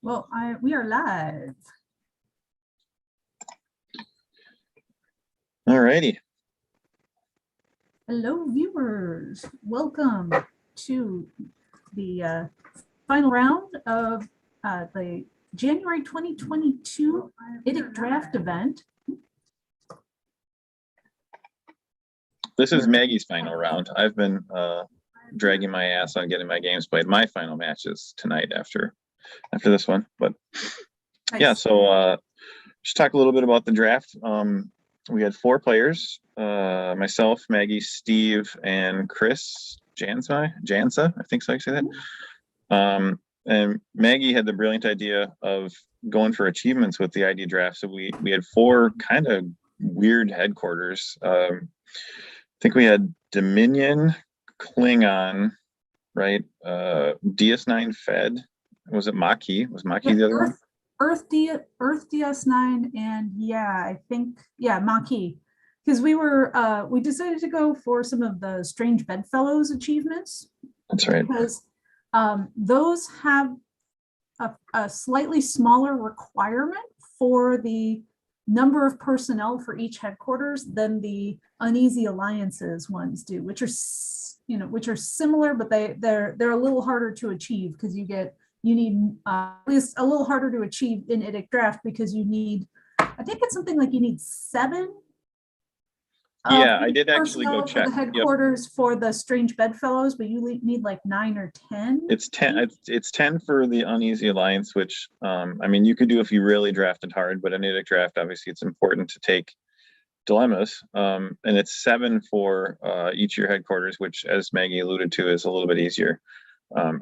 Well, we are live. All righty. Hello, viewers. Welcome to the final round of the January 2022 IDIC draft event. This is Maggie's final round. I've been dragging my ass on getting my games played. My final match is tonight after this one. But nice. Yeah, so just talk a little bit about the draft. We had 4 players, myself, Maggie, Steve, and Chris Jansa, I think so I say that. And Maggie had the brilliant idea of going for achievements with the ID draft. So we had 4 kind of weird headquarters. I think we had Dominion, Klingon, right? DS9 Fed. Was it Maquis? Was Maquis the other one? Earth DS9 and I think Maquis, because we decided to go for some of the Strange Bedfellows achievements. That's right. Because those have a slightly smaller requirement for the number of personnel for each headquarters than the Uneasy Alliances ones do, which are similar, but they're a little harder to achieve because you need at least a little harder to achieve in IDIC draft because you need, I think it's something like you need 7. Yeah, I did actually go check the headquarters for the Strange Bedfellows, but you need like 9 or 10. It's 10. It's 10 for the Uneasy Alliance, which I mean you could do if you really drafted hard, but in IDIC draft, obviously it's important to take dilemmas. And it's 7 for each of your headquarters, which, as Maggie alluded to, is a little bit easier.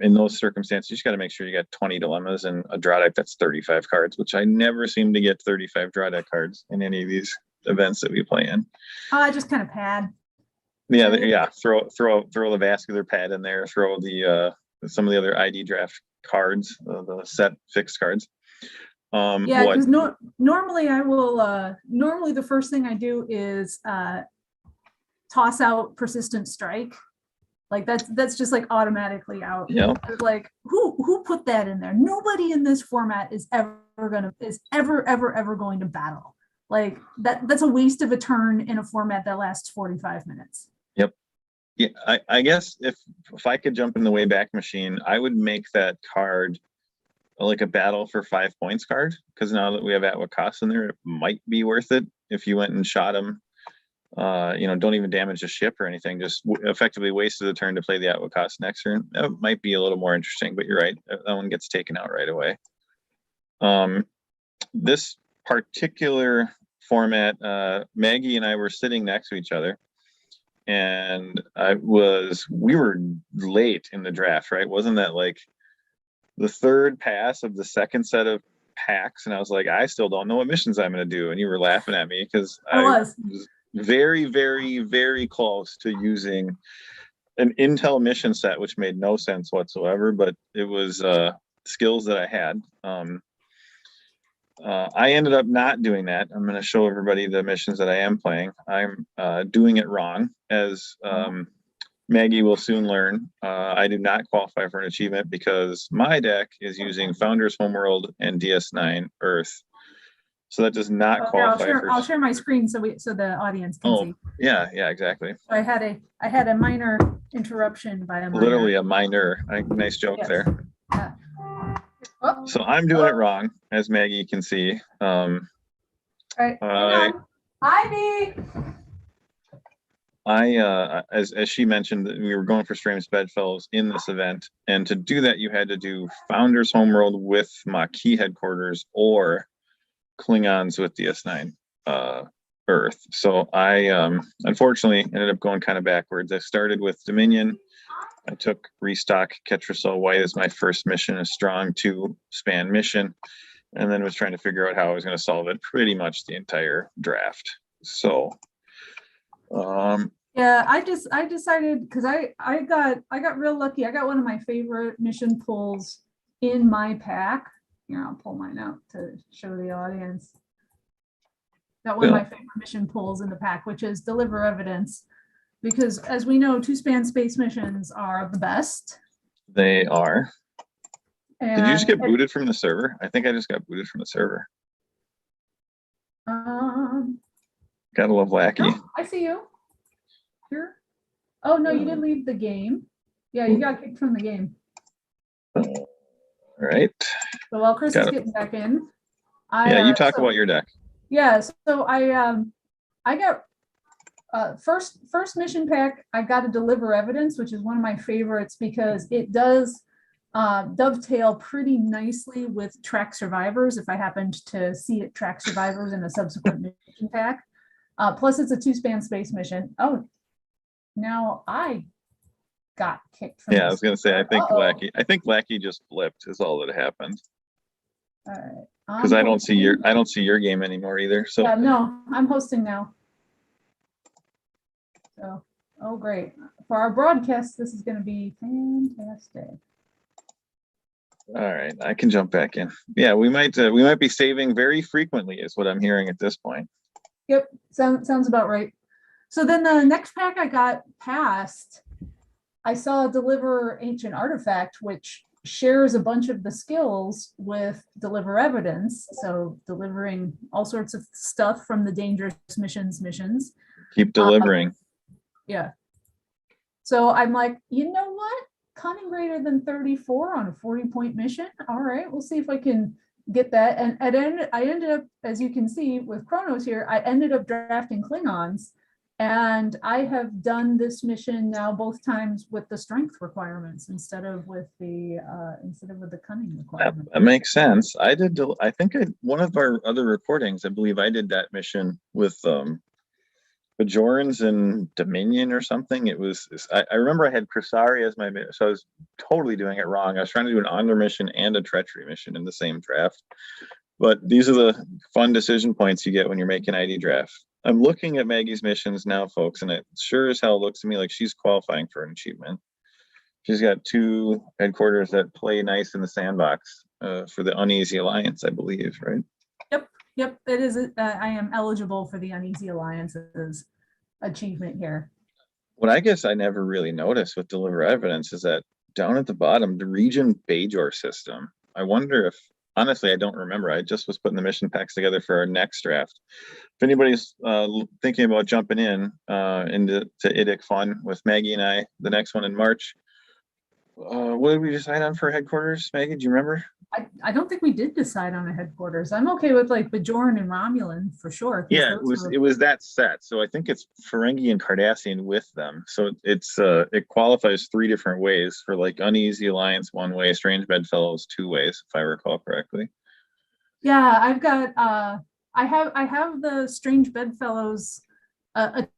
In those circumstances, you just got to make sure you got 20 dilemmas and a draw deck that's 35 cards, which I never seem to get 35 draw deck cards in any of these events that we play in. I just kind of pad. Yeah. Throw the vascular pad in there. Throw the some of the other ID draft cards, the set fixed cards. Because normally I will. Normally the first thing I do is toss out Persistent Strike. Like that's just like automatically out. Yeah. Like who put that in there? Nobody in this format is ever going to battle. Like that's a waste of a turn in a format that lasts 45 minutes. Yep. Yeah, I guess if I could jump in the Wayback Machine, I would make that card like a battle for 5 points card, because now that we have Atwakas in there, it might be worth it if you went and shot him. Don't even damage the ship or anything, just effectively wasted a turn to play the Atwakas next turn. That might be a little more interesting, but you're right, that one gets taken out right away. This particular format, Maggie and I were sitting next to each other, and we were late in the draft, right? Wasn't that like the 3rd pass of the 2nd set of packs? And I was like, I still don't know what missions I'm going to do. And you were laughing at me because I was very, very, very close to using an Intel mission set, which made no sense whatsoever, but it was skills that I had. I ended up not doing that. I'm going to show everybody the missions that I am playing. I'm doing it wrong, as Maggie will soon learn. I do not qualify for an achievement because my deck is using Founders Homeworld and DS9 Earth. So that does not qualify. I'll share my screen so the audience can see. Yeah, exactly. I had a minor interruption by a minor. Literally a minor. Nice joke there. Yeah. So I'm doing it wrong, as Maggie can see. All right. Ivy. As she mentioned, we were going for Strange Bedfellows in this event, and to do that, you had to do Founders Homeworld with Maquis headquarters or Klingons with DS9 Earth. So I unfortunately ended up going kind of backwards. I started with Dominion. I took Restock Ketracel White as my first mission, a strong 2-span mission, and then was trying to figure out how I was going to solve it pretty much the entire draft. So I decided, because I got real lucky. I got one of my favorite mission pulls in my pack. Here, I'll pull mine out to show the audience. Got one of my favorite mission pulls in the pack, which is Deliver Evidence. Because as we know, 2-span space missions are the best. They are. Did you just get And booted from the server? I think I just got booted from the server. Gotta love Lackey. no, I see you. Here. Oh, no, you did leave the game. Yeah, you got kicked from the game. All right. So while Chris Got is it. getting back in, Yeah, you talk about your deck. Yeah, so I got first mission pack. I got to deliver evidence, which is one of my favorites because it does dovetail pretty nicely with track survivors. If I happened to see it track survivors in a subsequent mission pack, plus it's a 2-span space mission. Oh, now I got kicked from. Yeah, I was gonna say I think Lackey just flipped is all that happened. All right. Because I don't see your game anymore either. So yeah, no, I'm hosting now. So, oh great. For our broadcast, this is gonna be fantastic. all right, I can jump back in. Yeah, we might be saving very frequently is what I'm hearing at this point. Yep, sounds about right. So then the next pack I got passed, I saw Deliver Ancient Artifact, which shares a bunch of the skills with Deliver Evidence. So delivering all sorts of stuff from the dangerous missions. Keep delivering. Yeah. So I'm like, you know what? Cunning greater than 34 on a 40-point mission. All right, we'll see if I can get that. And I ended up, as you can see with Chronos here, I ended up drafting Klingons. And I have done this mission now both times with the strength requirements instead of with the cunning requirement. That makes sense. I think one of our other recordings, I believe I did that mission with Bajorans and Dominion or something. I remember I had Crisari as my, so I was totally doing it wrong. I was trying to do an honor mission and a treachery mission in the same draft. But these are the fun decision points you get when you're making ID draft. I'm looking at Maggie's missions now, folks, and it sure as hell looks to me like she's qualifying for an achievement. She's got 2 headquarters that play nice in the sandbox for the Uneasy Alliance, I believe, right? Yep, it is. I am eligible for the Uneasy Alliance's achievement here. What I guess I never really noticed with Deliver Evidence is that down at the bottom, the region Bajor system. I wonder if, honestly, I don't remember. I just was putting the mission packs together for our next draft. If anybody's thinking about jumping into IDIC fun with Maggie and I, the next one in March, what did we decide on for headquarters, Maggie? Do you remember? I don't think we did decide on a headquarters. I'm okay with like Bajoran and Romulan for sure. Yeah, it was that set. So I think it's Ferengi and Cardassian with them. So it qualifies 3 different ways for like Uneasy Alliance 1 way, Strange Bedfellows 2 ways, if I recall correctly. Yeah, I've got I have the Strange Bedfellows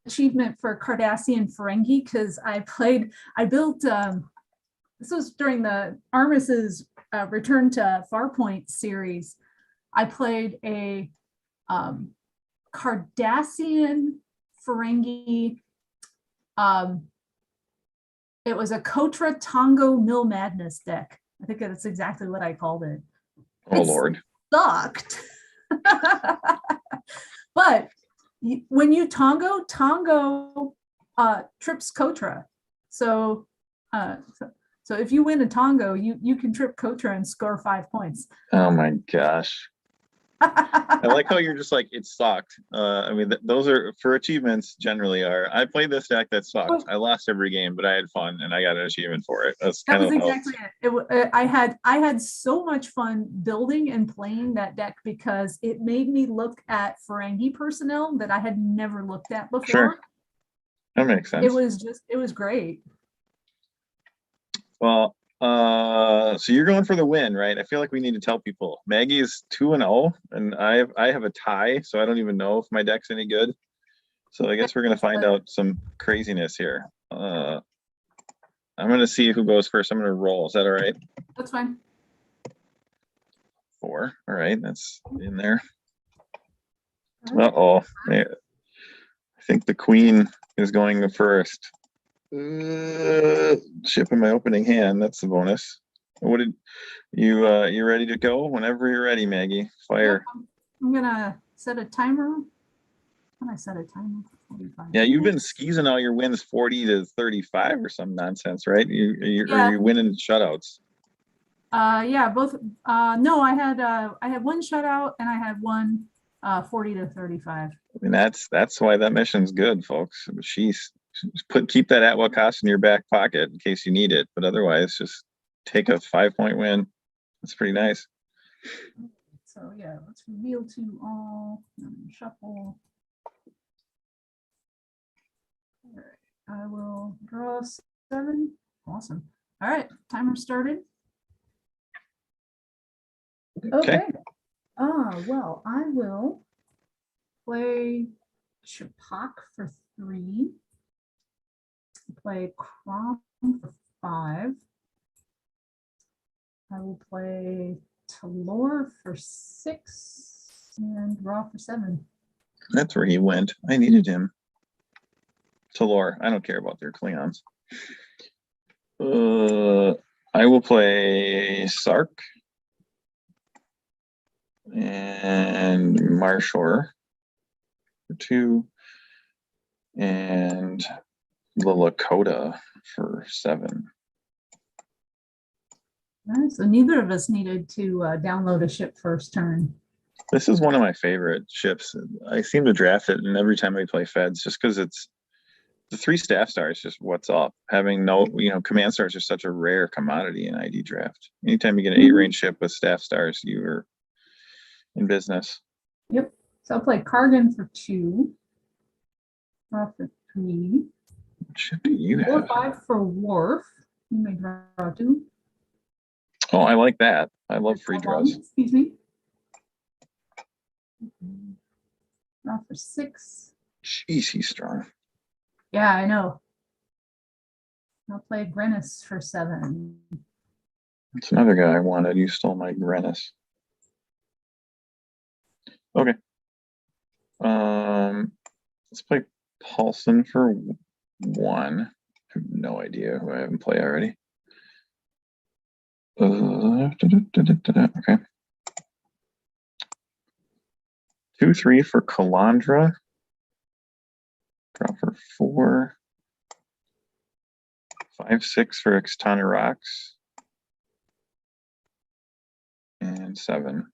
achievement for Cardassian Ferengi because I built this was during the Armis's Return to Farpoint series. I played a Cardassian Ferengi. It was a Kotra Tongo Mill Madness deck. I think that's exactly what I called it. Oh, Lord. Sucked. But when you Tongo trips Kotra. So if you win a Tongo, you can trip Kotra and score 5 points. Oh my gosh. I like how you're just like, it sucked. I mean, those are for achievements generally are. I played this deck that sucked. I lost every game, but I had fun and I got an achievement for it. That was exactly it. I had so much fun building and playing that deck because it made me look at Ferengi personnel that I had never looked at before. Sure. That makes sense. It was great. Well, so you're going for the win, right? I feel like we need to tell people Maggie is 2-0 and I have a tie, so I don't even know if my deck's any good. So I guess we're gonna find out some craziness here. I'm gonna see who goes first. I'm gonna roll. Is that all right? That's fine. 4. All right, that's in there. Uh-oh. I think the queen is going first. Ship in my opening hand. That's the bonus. What did you ready to go? Whenever you're ready, Maggie. Fire. I'm gonna set a timer. When I set a timer, 45 yeah, you've been skeezing all your wins 40 to 35 or some nonsense, right? You're winning shutouts. Yeah, both, no, I had one shutout and I had one 40 to 35. I mean, that's why that mission's good, folks. She's keep that Atwell cost in your back pocket in case you need it, but otherwise, just take a 5-point win. That's pretty nice. So yeah, let's reveal to all and shuffle. All right, I will draw 7. Awesome. All right, timer started. Okay. Well, I will play Chapak for 3. Play Crom for 5. I will play Talor for 6 and draw for 7. That's where he went. I needed him. Talor. I don't care about their Klingons. I will play Sark and Marshor for 2 and the Lakota for 7. All right, so neither of us needed to download a ship first turn. This is one of my favorite ships. I seem to draft it, and every time we play Feds, just because it's the 3 staff stars, just what's up. Having no, command stars are such a rare commodity in ID draft. Anytime you get an 8-range ship with staff stars, you are in business. Yep. So I'll play Kargan for 2. Draw for 3. What ship do you 4, have? 5 for Worf. You may draw 2. Oh, I like that. I love free draws. Excuse me. Draw for 6. Jeez, he's strong. Yeah, I know. I'll play Grennis for 7. That's another guy I wanted. You stole my Grennis. Okay. Let's play Paulson for 1. I have no idea who I haven't played already. Okay. 2, 3 for Calandra. Draw for 4. 5, 6 for Extana Rocks. And 7.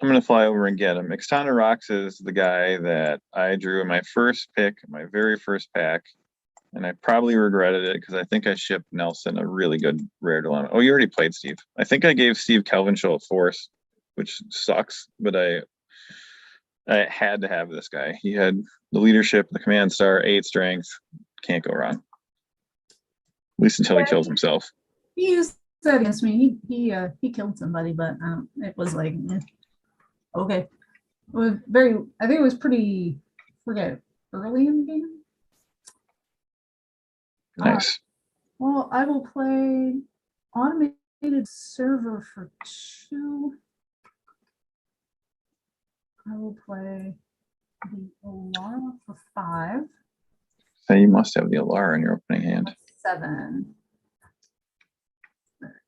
I'm going to fly over and get him. Extana Rocks is the guy that I drew in my first pick, my very first pack. And I probably regretted it because I think I shipped Nelson a really good rare dilemma. Oh, you already played Steve. I think I gave Steve Kelvin Show a Force, which sucks, but I had to have this guy. He had the leadership, the command star, 8 strength. Can't go wrong. At least until he kills himself. He used that against me. He killed somebody, but it was like, okay. It was I think it was pretty, early in the game. Nice. Well, I will play Automated Server for 2. I will play the Alara for 5. So you must have the Alara in your opening hand. 7.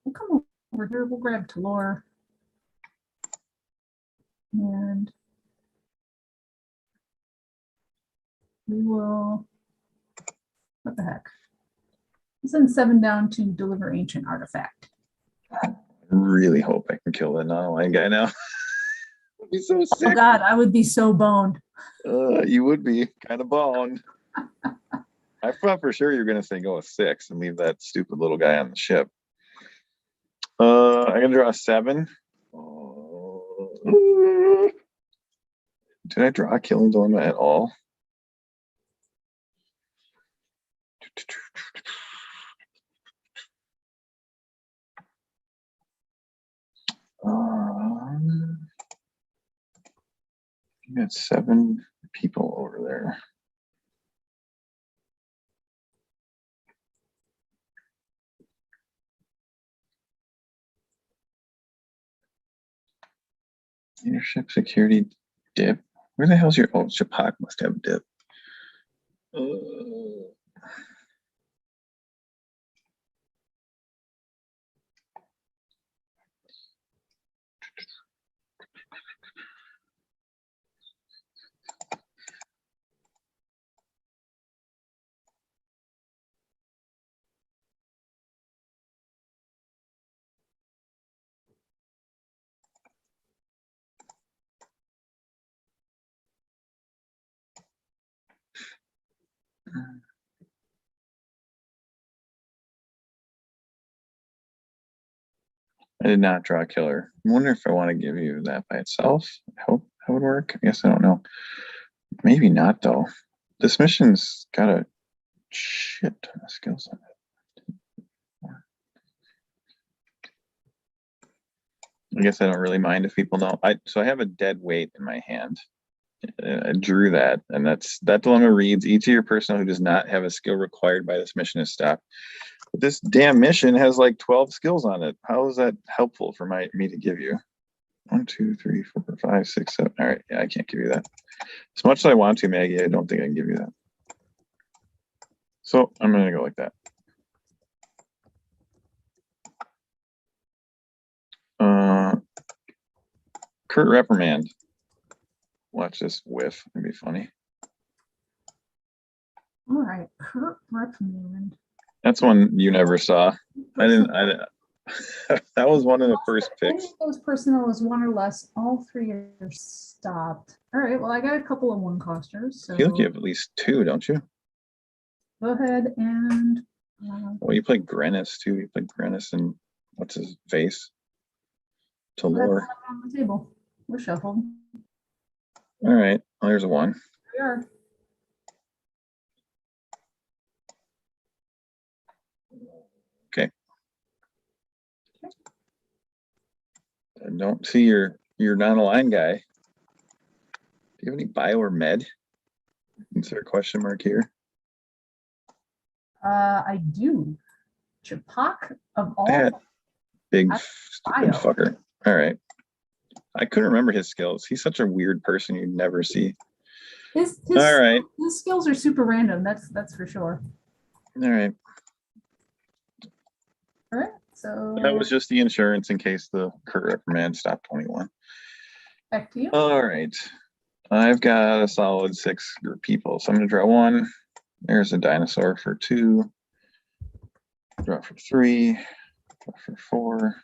We'll come over here. We'll grab Talor. And we will, what the heck? Send 7 down to deliver ancient artifact. I really hope I can kill that non-aligned guy now. I'd be so sick. Oh God, I would be so boned. You would be kind of boned. I thought for sure you were going to say go with 6 and leave that stupid little guy on the ship. I'm going to draw a 7. Did I draw a killing dilemma at all? You got 7 people over there. Leadership, security, dip. Where the hell's your? Oh, Chapak must have dip. I did not draw a killer. I wonder if I want to give you that by itself. I hope that would work. I guess I don't know. Maybe not though. This mission's got a shit ton of skills on it. I guess I don't really mind if people know. So I have a dead weight in my hand. I drew that, and that dilemma reads: each of your personnel who does not have a skill required by this mission is stopped. But this damn mission has like 12 skills on it. How is that helpful for me to give you? 1, 2, 3, 4, 5, 6, 7. All right, yeah, I can't give you that. As much as I want to, Maggie, I don't think I can give you that. So I'm gonna go like that. Kurt reprimand. Watch this whiff. It'd be funny. All right, Kurt reprimand. That's one you never saw. I didn't. That was one of the first picks. Any of those personnel is 1 or less. All 3 are stopped. All right. Well, I got a couple of 1-costers. So I feel like you have at least 2, don't you? go ahead and. Well, you play Grennis too. You play Grennis and what's his face? To lore. On the table. We're shuffled. All right. Well, there's a 1. We are. Okay. I don't see your non-aligned guy. Do you have any bio or med? Is there a question mark here? I do. Chapak of all. That big That's stupid bio. fucker. All right. I couldn't remember his skills. He's such a weird person you'd never see. His All right. His skills are super random. That's for sure. All right. All right. So That was just the insurance in case the Kurt reprimand stopped 21. back to you. All right. I've got a solid 6 group people. So I'm going to draw 1. There's a dinosaur for 2. Draw for 3. Draw for 4.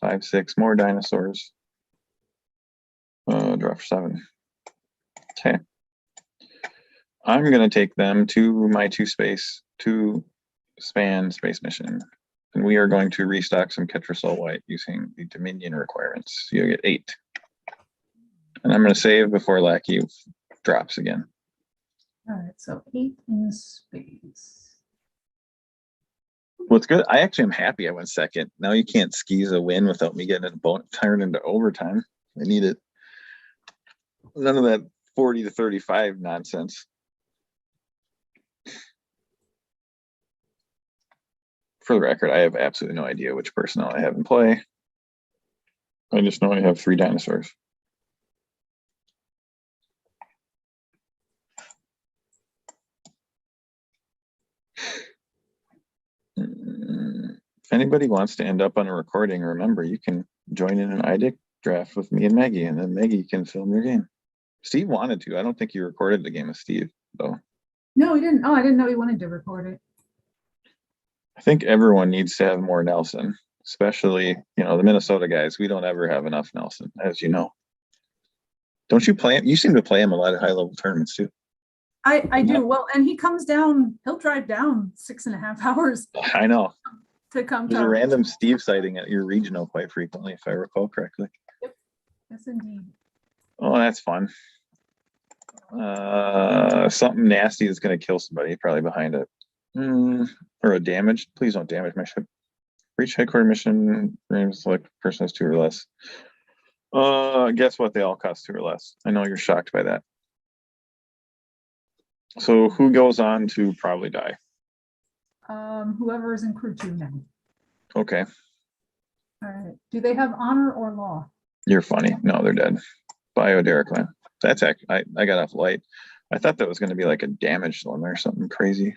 5, 6 more dinosaurs. Draw for 7. Okay. I'm going to take them to my 2-span space mission. And we are going to restock some Ketracel White using the Dominion requirements. You'll get 8. And I'm going to save before Lackey drops again. All right. So 8 in space. What's good? I actually am happy I went second. Now you can't skis a win without me getting it turned into overtime. I need it. None of that 40 to 35 nonsense. For the record, I have absolutely no idea which personnel I have in play. I just know I have 3 dinosaurs. If anybody wants to end up on a recording, remember, you can join in an IDIC draft with me and Maggie, and then Maggie can film your game. Steve wanted to. I don't think you recorded the game with Steve, though. No, he didn't. Oh, I didn't know he wanted to record it. I think everyone needs to have more Nelson, especially, the Minnesota guys. We don't ever have enough Nelson, as you know. Don't you play him? You seem to play him a lot of high-level tournaments, too. I do. Well, and he comes down, he'll drive down 6.5 hours I know. to come There's to a random Steve sighting at your regional quite frequently, if I recall correctly. Yep. Yes, indeed. Oh, that's fun. Something nasty that's going to kill somebody probably behind it. Or a damage. Please don't damage my ship. Reach headquarters mission. Select person has 2 or less. Guess what? They all cost 2 or less. I know you're shocked by that. So who goes on to probably die? Whoever is in crew 2 now. Okay. All right. Do they have honor or law? You're funny. No, they're dead. Bio Derrickland. That's actually, I got off light. I thought that was going to be like a damaged one or something crazy.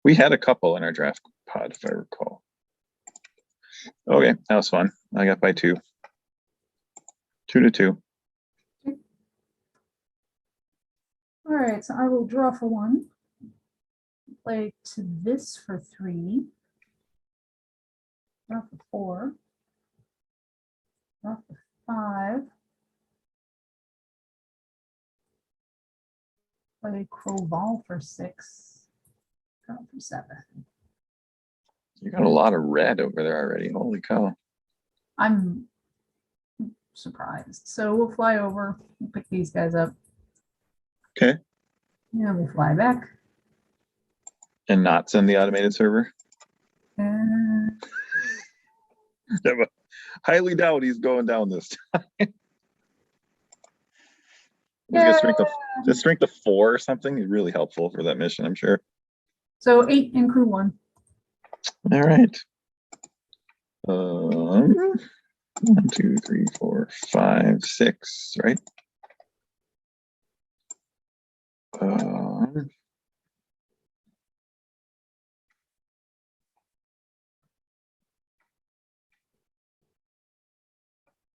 We had a couple in our draft pod, if I recall. Okay, that was fun. I got by 2. 2 to 2. All right, so I will draw for 1. Play to this for 3. Draw for 4. Draw for 5. Play Crowball for 6. Draw for 7. You got a lot of red over there already. Holy cow. I'm surprised. So we'll fly over, we'll pick these guys up. Okay. Yeah, we'll fly back. And not send the automated server? And Yeah, but highly doubt he's going down this time. yeah. Strength of 4 or something is really helpful for that mission, I'm sure. So 8 in crew 1. All right. 1, 2, 3, 4, 5, 6, right?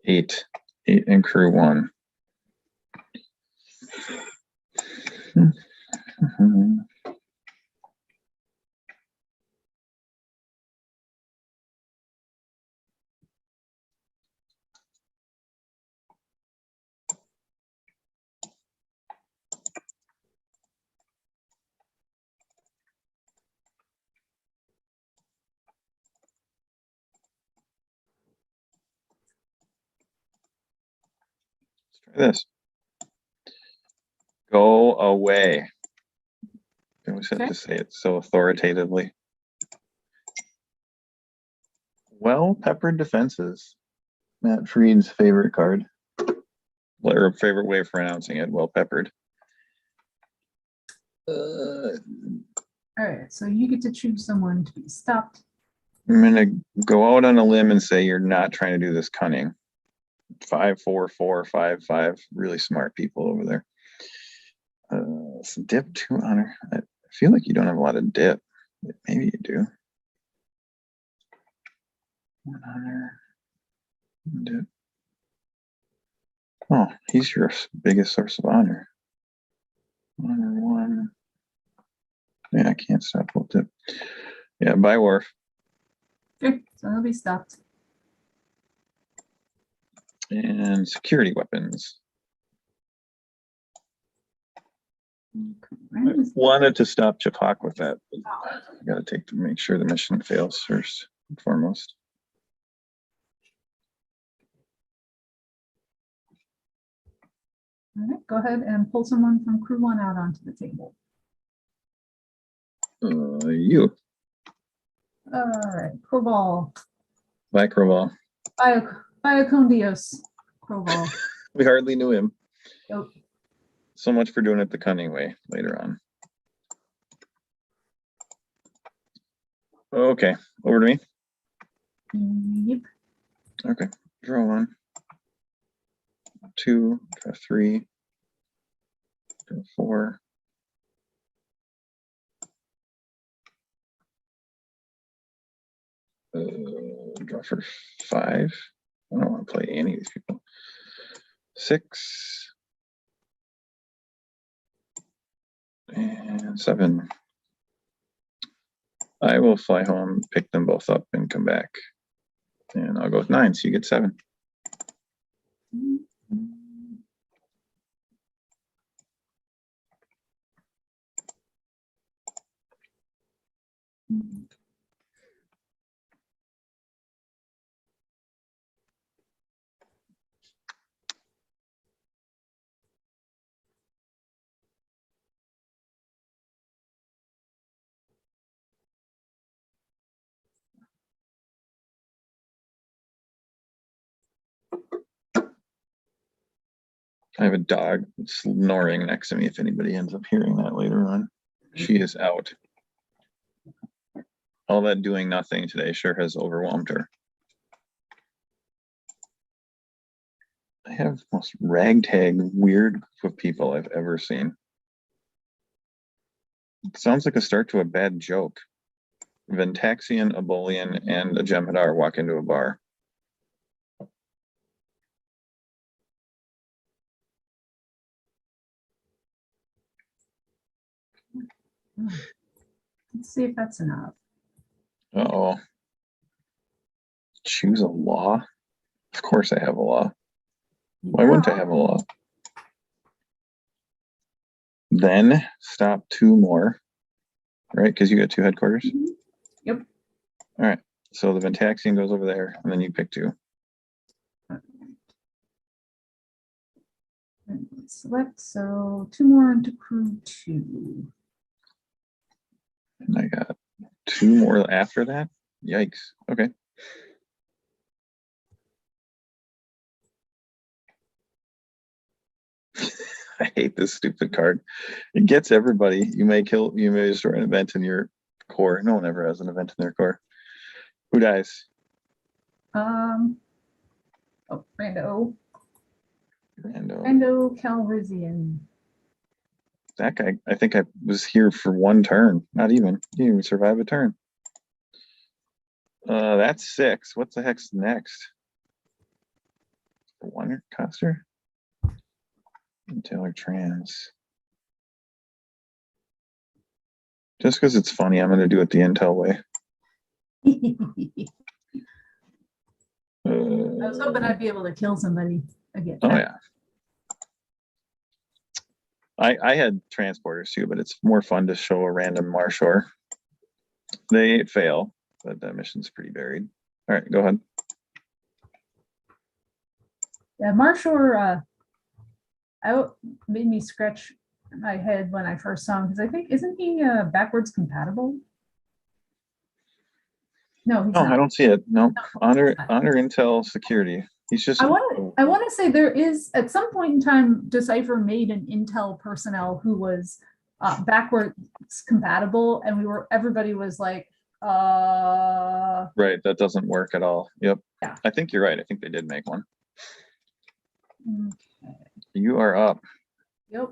Eight in crew 1. Let's try this. Go away. I always have to say it so authoritatively. Well-peppered defenses. Matt Freed's favorite card. Or favorite way of pronouncing it, well-peppered. All right, so you get to choose someone to be stopped. I'm gonna go out on a limb and say you're not trying to do this cunning. 5, 4, 4, 5, 5. Really smart people over there. Dip 2 honor. I feel like you don't have a lot of dip. Maybe you do. 1 honor. Dip. Oh, he's your biggest source of honor. Honor 1. Yeah, I can't stop with dip. Yeah, bye, Worf. Okay, so he'll be stopped. And security weapons. I wanted to stop Chapak with that. I gotta take to make sure the mission fails first and foremost. All right, go ahead and pull someone from crew 1 out onto the table. You. All right, Crowball. Bye, Crowball. Biocondios. Crowball. We hardly knew him. Yep. So much for doing it the cunning way later on. Okay, over to me. Yep. Okay, draw 1, 2, draw 3, draw 4. Draw for 5. I don't want to play any of these people. 6 and 7. I will fly home, pick them both up, and come back. And I'll go with 9, so you get 7. I have a dog snoring next to me if anybody ends up hearing that later on. She is out. All that doing nothing today sure has overwhelmed her. I have the most ragtag weird group of people I've ever seen. It sounds like a start to a bad joke. Ventaxian, Abolian, and a Jem'Hadar walk into a bar. Let's see if that's enough. Uh-oh. Choose a law? Of course I have a law. Why wouldn't I have a law? Then stop 2 more, right? Because you got 2 headquarters? Yep. All right. So the Ventaxian goes over there, and then you pick 2. And select, so 2 more into crew 2. And I got 2 more after that. Yikes. Okay. I hate this stupid card. It gets everybody. You may destroy an event in your core. No one ever has an event in their core. Who dies? Oh, Rando Calrissian. That guy, I think I was here for 1 turn. Not even. He didn't even survive a turn. That's 6. What the heck's next? 1 coster? Taylor Trans. Just because it's funny, I'm going to do it the Intel way. I was hoping I'd be able to kill somebody again. Oh, yeah. I had transporters too, but it's more fun to show a random Marshor. They fail, but that mission's pretty buried. All right, go ahead. Yeah, Marshor made me scratch my head when I first saw him, because I think, isn't he backwards compatible? No, he's No, not. I don't see it. No, No, honor Intel security. He's just. I want to say there is, at some point in time, Decipher made an Intel personnel who was backwards compatible, and everybody was like, Right, that doesn't work at all. Yep. Yeah. I think you're right. I think they did make one. Okay. You are up. Yep.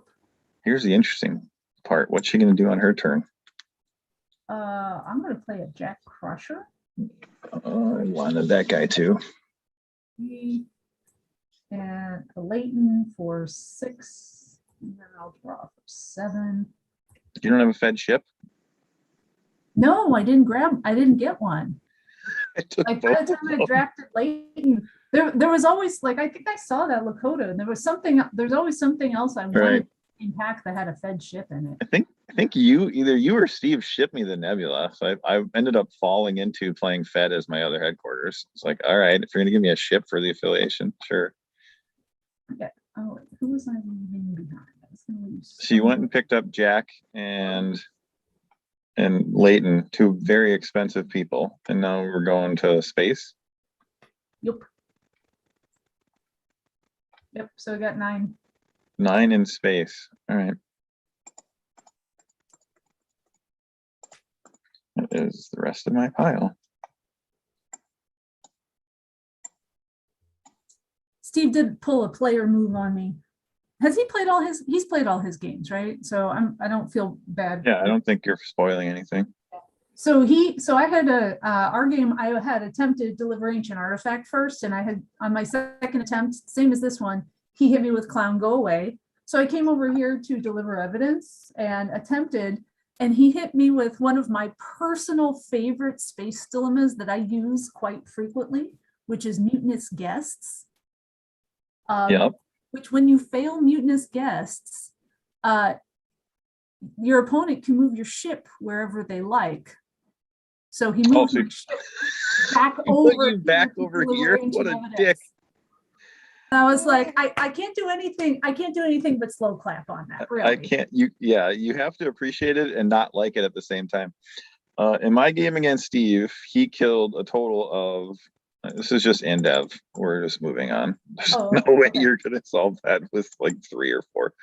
Here's the interesting part. What's she going to do on her turn? I'm going to play a Jack Crusher. I wanted that guy too. And a Leighton for 6. And then I'll draw for 7. You don't have a Fed ship? No, I didn't get one. Like by the time I drafted Leighton, there was always, like, I think I saw that Lakota, and there's always something else I wanted in pack that had a Fed ship in it. I think either you or Steve shipped me the Nebula. So I ended up falling into playing Fed as my other headquarters. It's like, all right, if you're gonna give me a ship for the affiliation, sure. Okay. Oh, who was I leaving behind? So you went and picked up Jack and Leighton, 2 very expensive people, and now we're going to space. Yep. So I got 9. 9 in space. All right. That is the rest of my pile. Steve did pull a player move on me. Has he played he's played all his games, right? So I don't feel bad. Yeah, I don't think you're spoiling anything. So I had our game, I had attempted Deliver Ancient Artifact first, and I had, on my second attempt, same as this one, he hit me with Clown Go Away. So I came over here to deliver evidence and attempted, and he hit me with one of my personal favorite space dilemmas that I use quite frequently, which is Mutinous Guests. Yep. Which, when you fail Mutinous Guests, your opponent can move your ship wherever they like. So he moved my ship back over here. What a dick. And I was like, I can't do anything. I can't do anything but slow clap on that. Really. I can't. You have to appreciate it and not like it at the same time. In my game against Steve, he killed a total of. This is just Endev. We're just moving on. There's no way you're gonna solve that with like 3 or 4.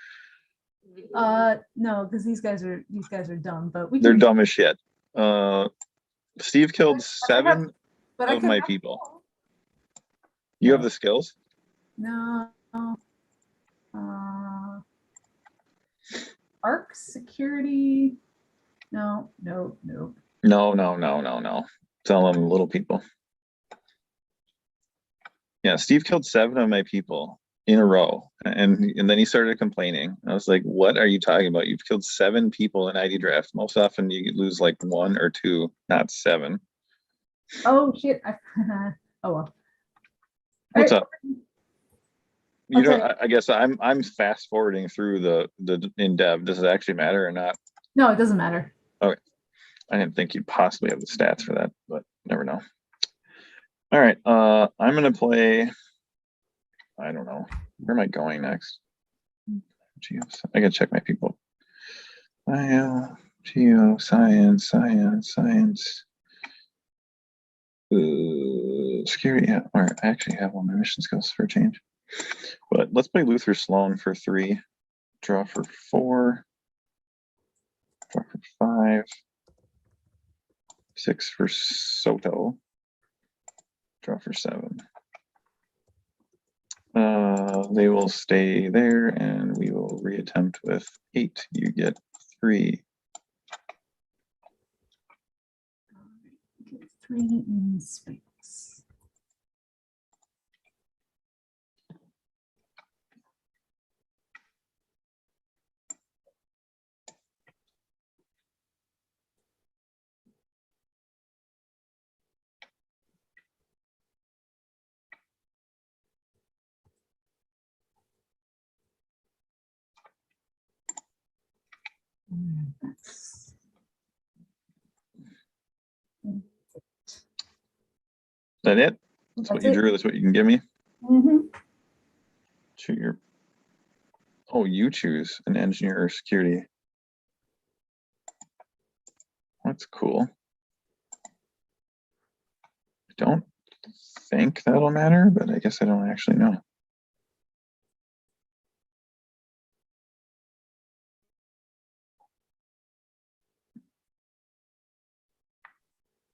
No, because these guys are dumb. But they're dumb as shit. Steve killed 7 of my people. You have the skills? No. Arc security. No. No. Tell them little people. Yeah, Steve killed 7 of my people in a row, and then he started complaining. I was like, "What are you talking about? You've killed 7 people in ID draft. Most often, you lose like 1 or 2, not 7." Oh shit! Oh well. What's up? You know, I guess I'm fast forwarding through the in dev. Does it actually matter or not? No, it doesn't matter. Okay, I didn't think you'd possibly have the stats for that, but never know. All right, I'm gonna play. I don't know. Where am I going next? I gotta check my people. Bio, geo, science. Security, yeah. Or I actually have all my mission skills for a change. But let's play Luther Sloan for 3. Draw for 4. Draw for 5. 6 for Soto. Draw for 7. They will stay there, and we will reattempt with 8. You get 3. Get 3 in space. Is that it? That's what you drew. That's what you can give me. Shoot your. Oh, you choose an engineer or security. That's cool. I don't think that'll matter, but I guess I don't actually know.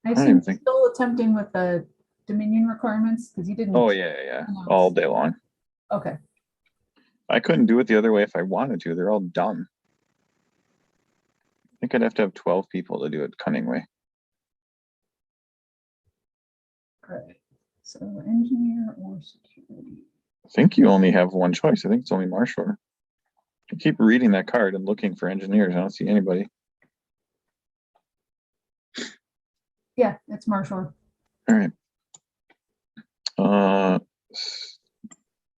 I assume you're still attempting with the Dominion requirements because you didn't. Oh yeah, all day long. Okay. I couldn't do it the other way if I wanted to. They're all done. I think I'd have to have 12 people to do it cunning way. Right. So engineer or security. I think you only have one choice. I think it's only Marshall. I keep reading that card and looking for engineers. I don't see anybody. Yeah, it's Marshall. All right.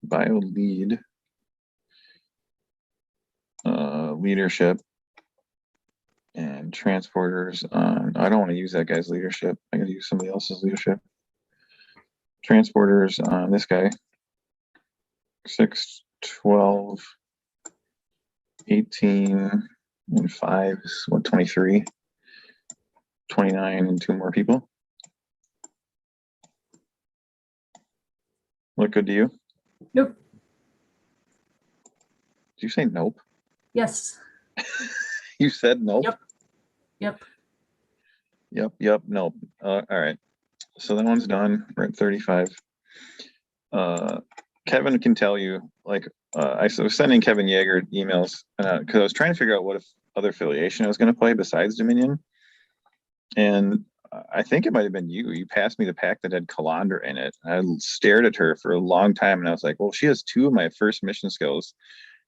Bio lead. Leadership. And transporters. I don't want to use that guy's leadership. I gotta use somebody else's leadership. Transporters on this guy. 6, 12, 18, and 5 is 23. 29 and 2 more people. Look good to you? Nope. Did you say nope? Yes. You said nope? Yep. Nope. All right. So that one's done. We're at 35. Kevin can tell you, like, I was sending Kevin Yeager emails because I was trying to figure out what other affiliation I was going to play besides Dominion. And I think it might have been you. You passed me the pack that had Calandra in it. I stared at her for a long time, and I was like, well, she has 2 of my first mission skills.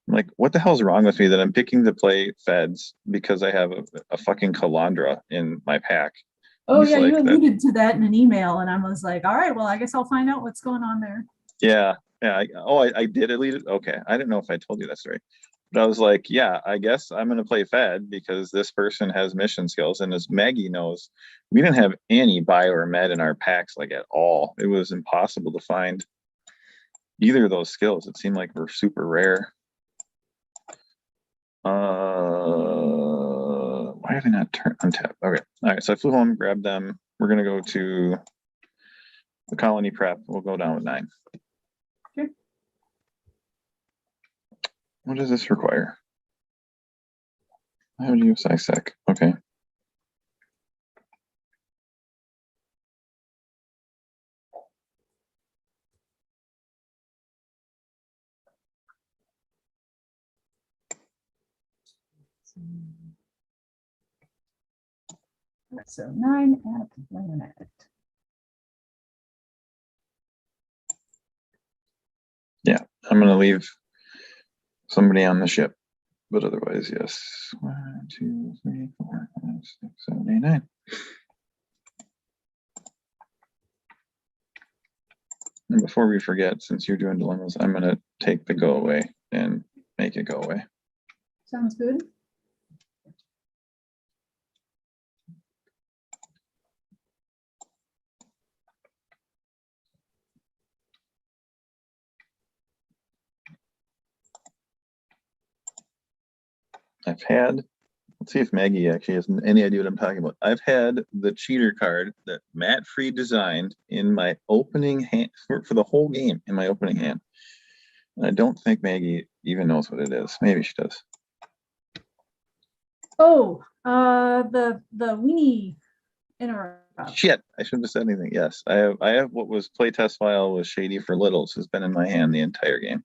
I'm like, what the hell's wrong with me that I'm picking to play Feds because I have a fucking Calandra in my pack? Oh, yeah, like, you alluded to that in an email, and I was like, all right, well, I guess I'll find out what's going on there. Yeah. I did delete it. Okay. I didn't know if I told you that story. But I was like, yeah, I guess I'm going to play Fed because this person has mission skills. And as Maggie knows, we didn't have any bio or med in our packs, like, at all. It was impossible to find either of those skills. It seemed like we're super rare. Why have I not turned untap? Okay. All right. So I flew home, grabbed them. We're going to go to the colony prep. We'll go down with 9. Okay. What does this require? How do you use ISEC? Okay. So 9 at planet. Yeah, I'm going to leave somebody on the ship, but otherwise, yes. 1, 2, 3, 4, 5, 6, 7, 8, 9. And before we forget, since you're doing dilemmas, I'm going to take the go away and make it go away. Sounds good. I've had, let's see if Maggie actually has any idea what I'm talking about. I've had the cheater card that Matt Free designed in my opening hand for the whole game in my opening hand. And I don't think Maggie even knows what it is. Maybe she does. Oh, the weenie interrupt. Shit, I shouldn't have said anything. Yes, I have what was playtest file was Shady for Littles has been in my hand the entire game.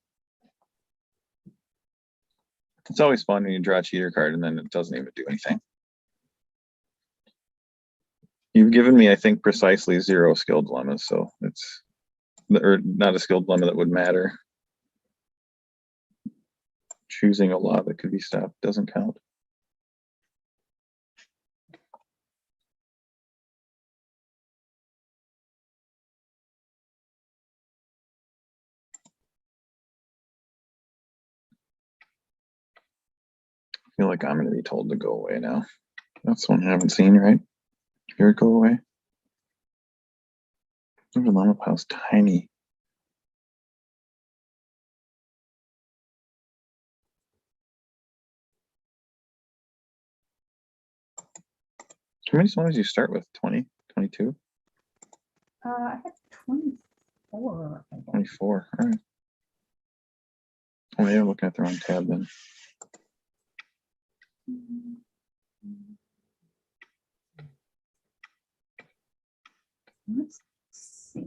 It's always fun when you draw a cheater card and then it doesn't even do anything. You've given me, I think, precisely 0 skill dilemmas, so it's or not a skill dilemma that would matter. Choosing a law that could be stopped doesn't count. I feel like I'm going to be told to go away now. That's one I haven't seen, right? Here it go away. The dilemma pile's tiny. How many songs do you start with? 20, 22? I had 24. 24. All right. Oh, yeah, I'm looking at the wrong tab then. Let's see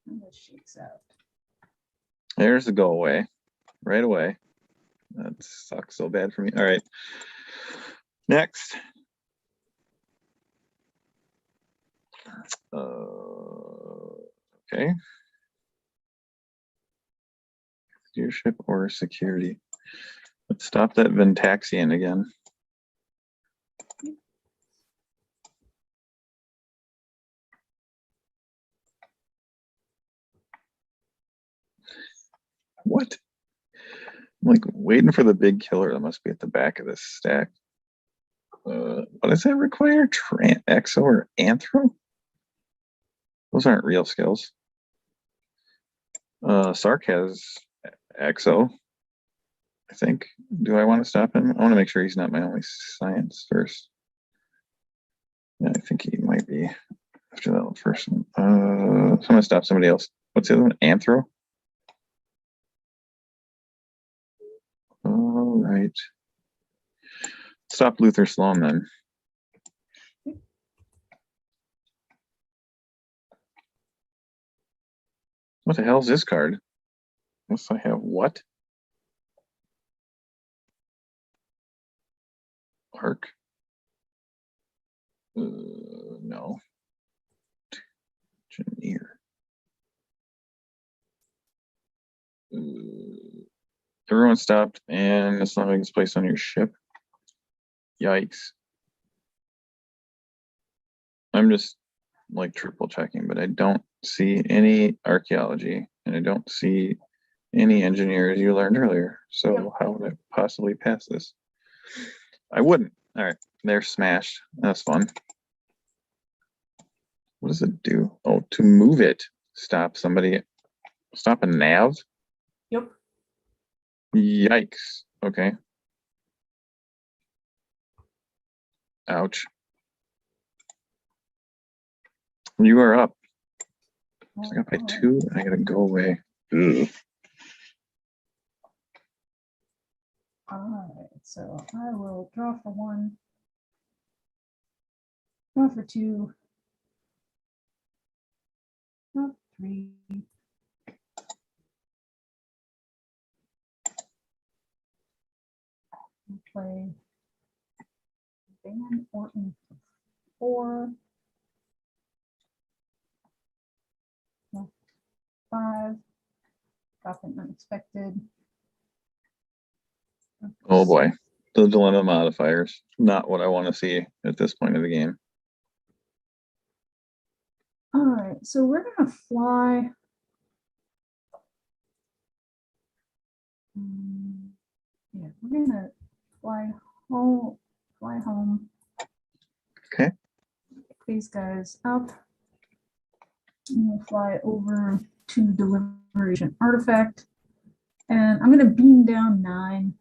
how this shakes out. There's the go away. Right away. That sucks so bad for me. All right. Next. Okay. Leadership or security. Let's stop that Ventaxian again. What? I'm like waiting for the big killer that must be at the back of this stack. What does that require? Exo or Anthro? Those aren't real skills. Sark has Exo, I think. Do I want to stop him? I want to make sure he's not my only science first. Yeah, I think he might be after that first one. So I'm going to stop somebody else. What's the other one? Anthro? All right. Stop Luther Sloan then. What the hell is this card? Unless I have what? Arc? No. Engineer. Everyone stopped, and it's not gets placed on your ship. Yikes. I'm just like triple checking, but I don't see any archaeology, and I don't see any engineers you learned earlier. So Yep. how would I possibly pass this? I wouldn't. All right, they're smashed. That's fun. What does it do? Oh, to move it. Stop somebody. Stop a nav? Yep. Yikes. Okay. Ouch. You are up. I gotta pay 2 and I gotta go away. Ugh. All right, so I will draw for 1, draw for 2, draw for 3. And play Van Orton for 4. 5. Drop an unexpected. Oh boy. The dilemma modifiers. Not what I want to see at this point of the game. All right, so we're gonna fly. Yeah, we're gonna fly home. Fly home. Okay. Pick these guys up. And we'll fly over to Deliberation Artifact. And I'm going to beam down 9.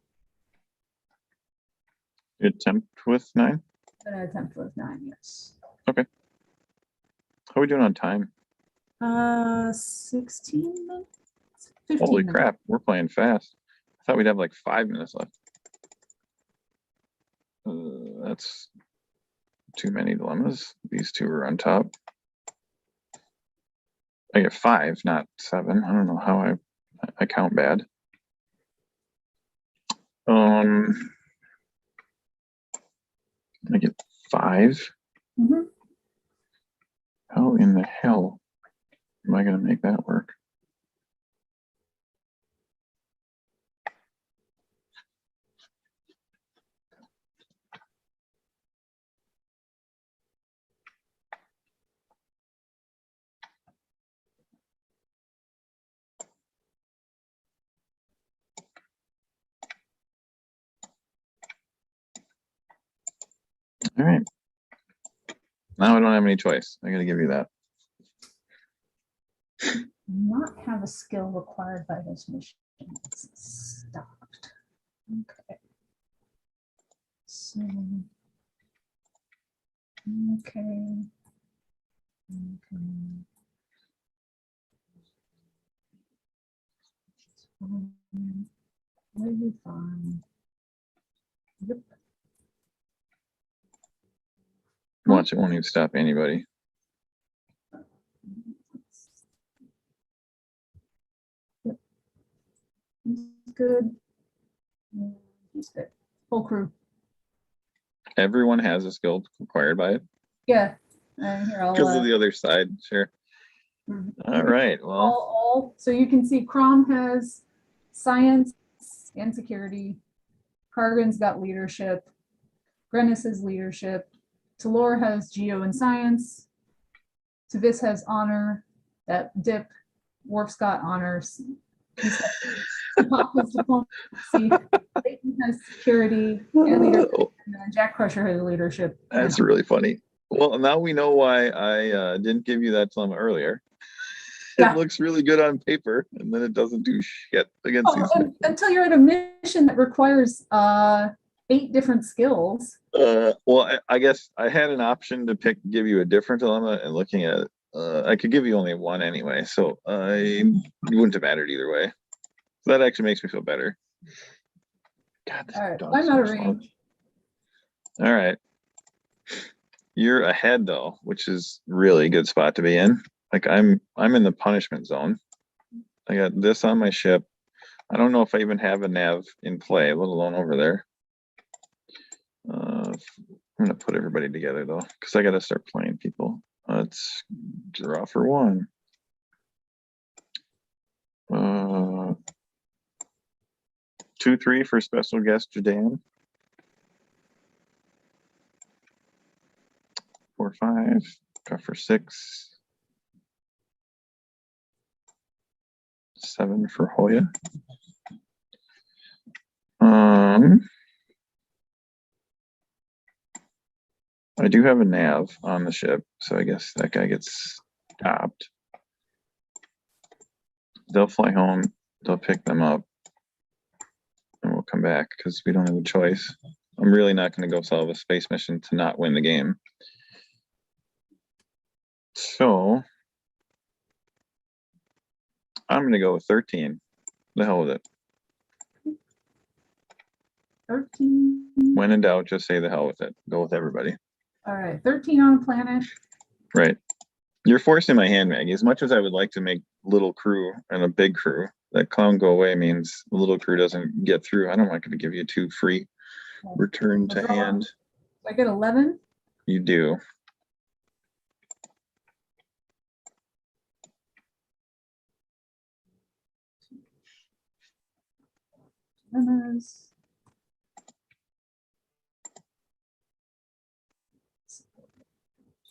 You attempt with 9? I'm going to attempt with 9, yes. Okay. How are we doing on time? 16 minutes? 15 Holy minutes. crap, we're playing fast. I thought we'd have like 5 minutes left. That's too many dilemmas. These two are on top. I get 5, not 7. I don't know how I count bad. I get 5. Mhm. How in the hell am I going to make that work? All right. Now I don't have any choice. I got to give you that. Not have a skill required by this mission. It's stopped. Okay. So, okay. Where you find? Yep. Watch, it won't even stop anybody. Yep. He's good. He's good. Whole crew. Everyone has a skill required by it. Yeah. Here I'll. Because of the other side, sure. All right. Well, so you can see Crom has science and security. Kargan's got leadership. Grennis has leadership. Talor has geo and science. Tavis has honor. That dip. Worf's got honors. Pop has diplomacy. Leighton has security and leadership. And then Jack Crusher has leadership. That's really funny. Well, now we know why I didn't give you that dilemma earlier. Yeah. It looks really good on paper, and then it doesn't do shit against these. Until you're at a mission that requires 8 different skills. Well, I guess I had an option to give you a different dilemma, and looking at it, I could give you only 1 anyway, so it wouldn't have mattered either way. So that actually makes me feel better. God, All right, I'm out of range. All right. You're ahead though, which is really a good spot to be in. Like I'm in the punishment zone. I got this on my ship. I don't know if I even have a nav in play, let alone over there. I'm gonna put everybody together though, because I gotta start playing people. Let's draw for 1. 2-3 for special guest Jadan. 4-5. Draw for 6. 7 for Hoya. I do have a nav on the ship, so I guess that guy gets stopped. They'll fly home, they'll pick them up, and we'll come back because we don't have a choice. I'm really not going to go solve a space mission to not win the game. So I'm going to go with 13. The hell with it. 13. When in doubt, just say the hell with it. Go with everybody. All right, 13 on a planet. Right. You're forcing my hand, Maggie. As much as I would like to make little crew and a big crew, that clown go away means the little crew doesn't get through. I'm not going to give you 2 free return to hand. I get 11. You do.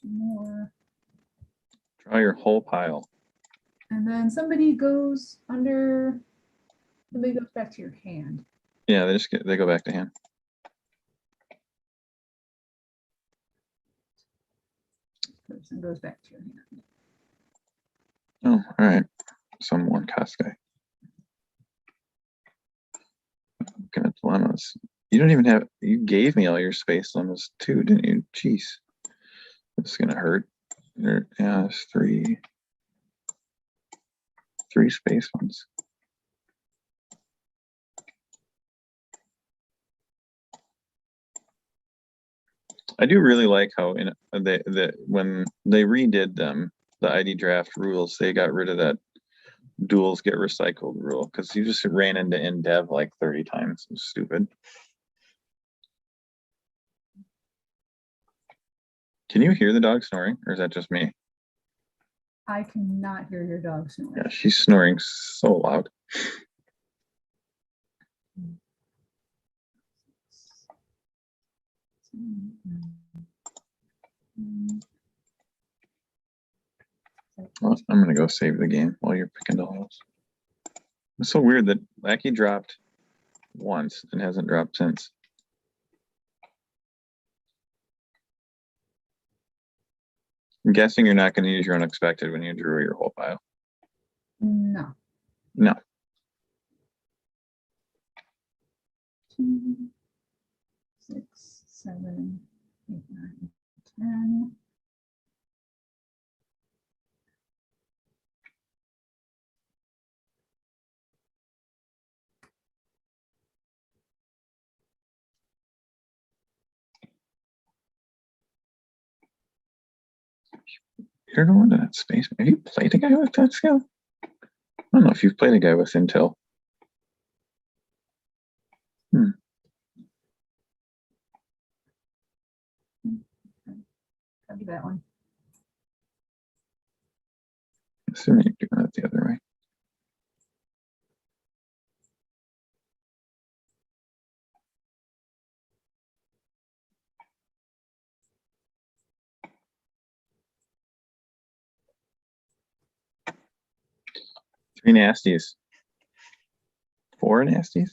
More. Draw your whole pile. And then somebody goes under. Somebody goes back to your hand. Yeah, they go back to hand. Person goes back to your hand. Oh, all right. Some one cost guy. dilemmas. You don't even have, you gave me all your space dilemmas too, didn't you? Jeez. This is gonna hurt. There, yeah, it's three space ones. I do really like how in when they redid them, the ID draft rules, they got rid of that duels get recycled rule because you just ran into in dev like 30 times. It was stupid. Can you hear the dog snoring, or is that just me? I cannot hear your dog snoring. Yeah, she's snoring so loud. Well, I'm gonna go save the game while you're picking dolls. It's so weird that Lackey dropped once and hasn't dropped since. I'm guessing you're not going to use your unexpected when you drew your whole pile. No. No. 2, 6, 7, 8, 9, 10. You're going to that space. Have you played a guy with that skill? I don't know if you've played a guy with Intel. Copy that one. Assuming you're doing it the other way. Three nasties. 4 nasties?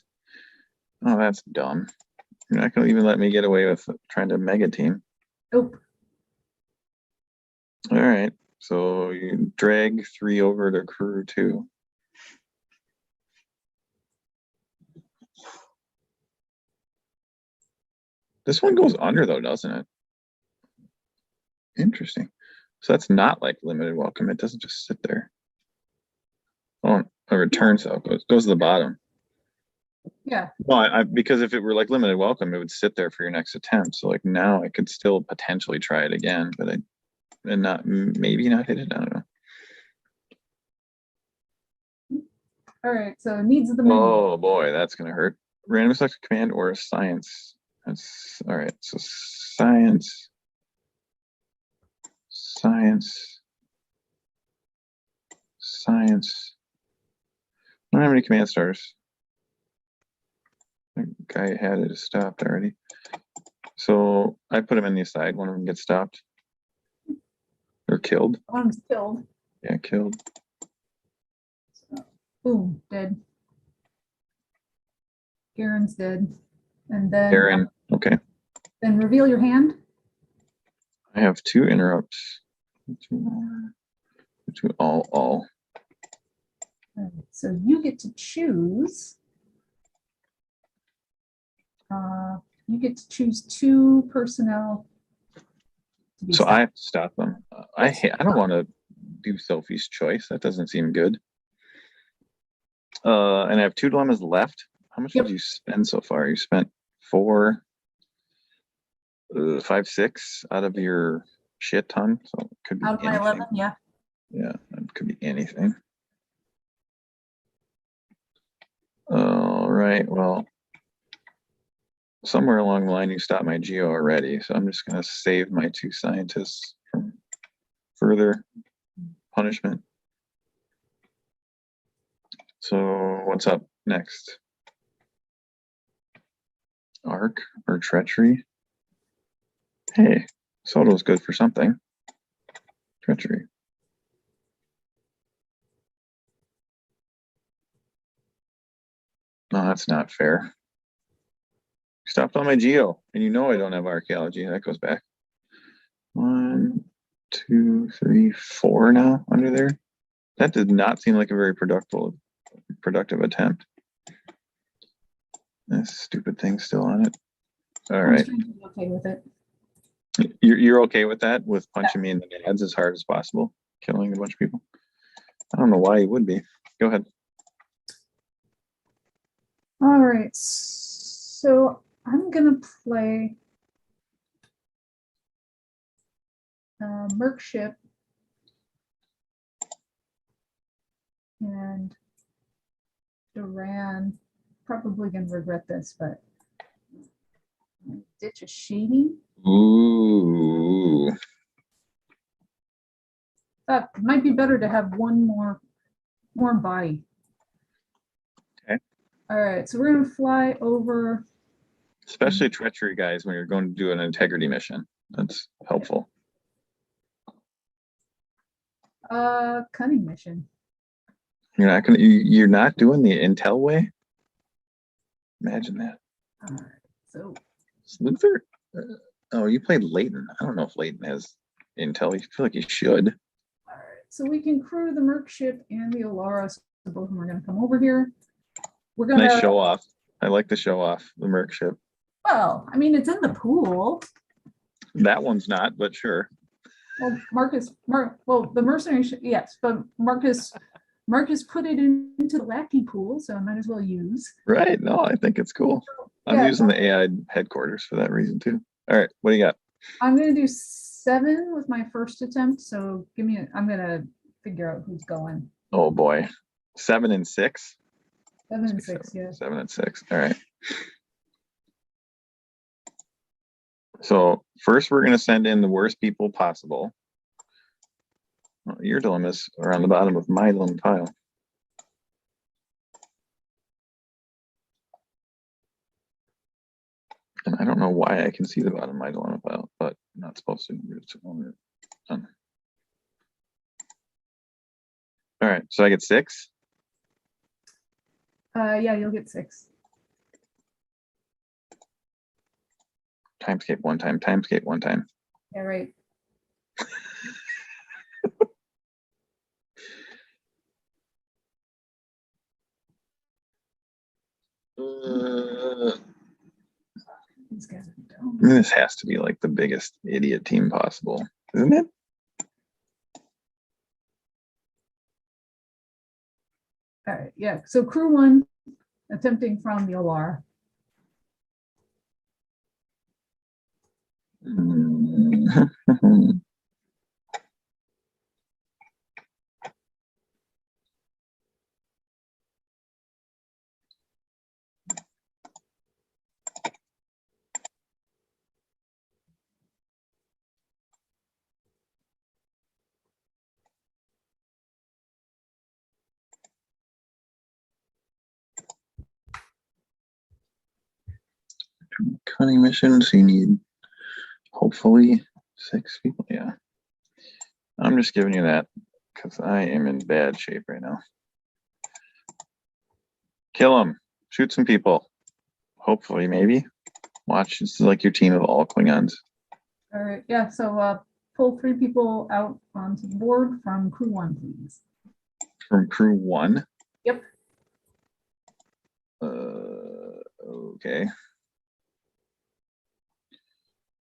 Oh, that's dumb. You're not going to even let me get away with trying to mega team. Nope. All right. So you drag 3 over to crew 2. This one goes under though, doesn't it? Interesting. So that's not like limited welcome. It doesn't just sit there. Oh, it returns though. Goes to the bottom. Yeah. Well, because if it were like limited welcome, it would sit there for your next attempt. So like now I could still potentially try it again, but maybe not hit it. I don't know. All right. So it needs the menu. Oh boy, that's gonna hurt. Random select command or a science. That's all right. So science. I don't have any command stars. The guy had it stopped already. So I put him in the aside. One of them gets stopped. Or killed. One's killed. Yeah, killed. So, boom, dead. Garen's dead. And then Garen, okay. Then reveal your hand. I have 2 interrupts. 2 all. All right, so you get to choose. You get to choose 2 personnel. So I have to stop them. I don't want to do Sophie's choice. That doesn't seem good. And I have 2 dilemmas left. How much did you spend so far? You spent 4, 5, 6 out of your shit ton. So it could be out of my 11, yeah. Yeah, it could be anything. All right, well, somewhere along the line you stopped my geo already, so I'm just going to save my 2 scientists from further punishment. So what's up next? Arc or treachery? Hey, Soto's good for something. Treachery. No, that's not fair. You stopped on my geo, and you know I don't have archaeology. That goes back. 1, 2, 3, 4 now under there. That did not seem like a very productive attempt. This stupid thing still on it. All I'm right. strangely okay with it. You're okay with that? With punching me in the nads as hard as possible? Killing a bunch of people? I don't know why you would be. Go ahead. All right, so I'm gonna play Merc Ship and Duran. Probably gonna regret this, but ditch a shady. Ooh. That might be better to have one more body. Okay. All right, so we're gonna fly over. Especially treachery guys when you're going to do an integrity mission. That's helpful. Cunning mission. You're not doing the intel way? Imagine that. All right, so Luther? Oh, you played Leighton. I don't know if Leighton has intel. You feel like he should. all right, so we can crew the Merc Ship and the Alara. So both of them are gonna come over here. We're gonna Nice show off. I like the show off, the Merc ship. Well, I mean, it's in the pool. That one's not, but sure. Well, well, the mercenary ship, yes, but Marcus put it into the lackey pool, so I might as well use. Right. No, I think it's cool. I'm Yeah. using the AI headquarters for that reason too. All right, what do you got? I'm gonna do 7 with my first attempt, so I'm gonna figure out who's going. Oh boy. 7 and 6? 7 and 6, yeah. 7 and 6. All right. So first we're going to send in the worst people possible. Well, your dilemmas are on the bottom of my dilemma pile. And I don't know why I can see the bottom of my dilemma pile, but I'm not supposed to. All right, so I get 6. Yeah, you'll get 6. Timescape one time, timescape one time. Yeah, right. These guys are dumb. I mean, this has to be like the biggest idiot team possible, isn't it? All right, yeah. So crew 1 attempting from the Alara. Cunning missions, you need hopefully 6 people. Yeah. I'm just giving you that because I am in bad shape right now. Kill them. Shoot some people. Hopefully, maybe. Watch. This is like your team of all Klingons. All right, yeah. So pull 3 people out onto the board from crew 1, please. From crew 1? Yep. Okay.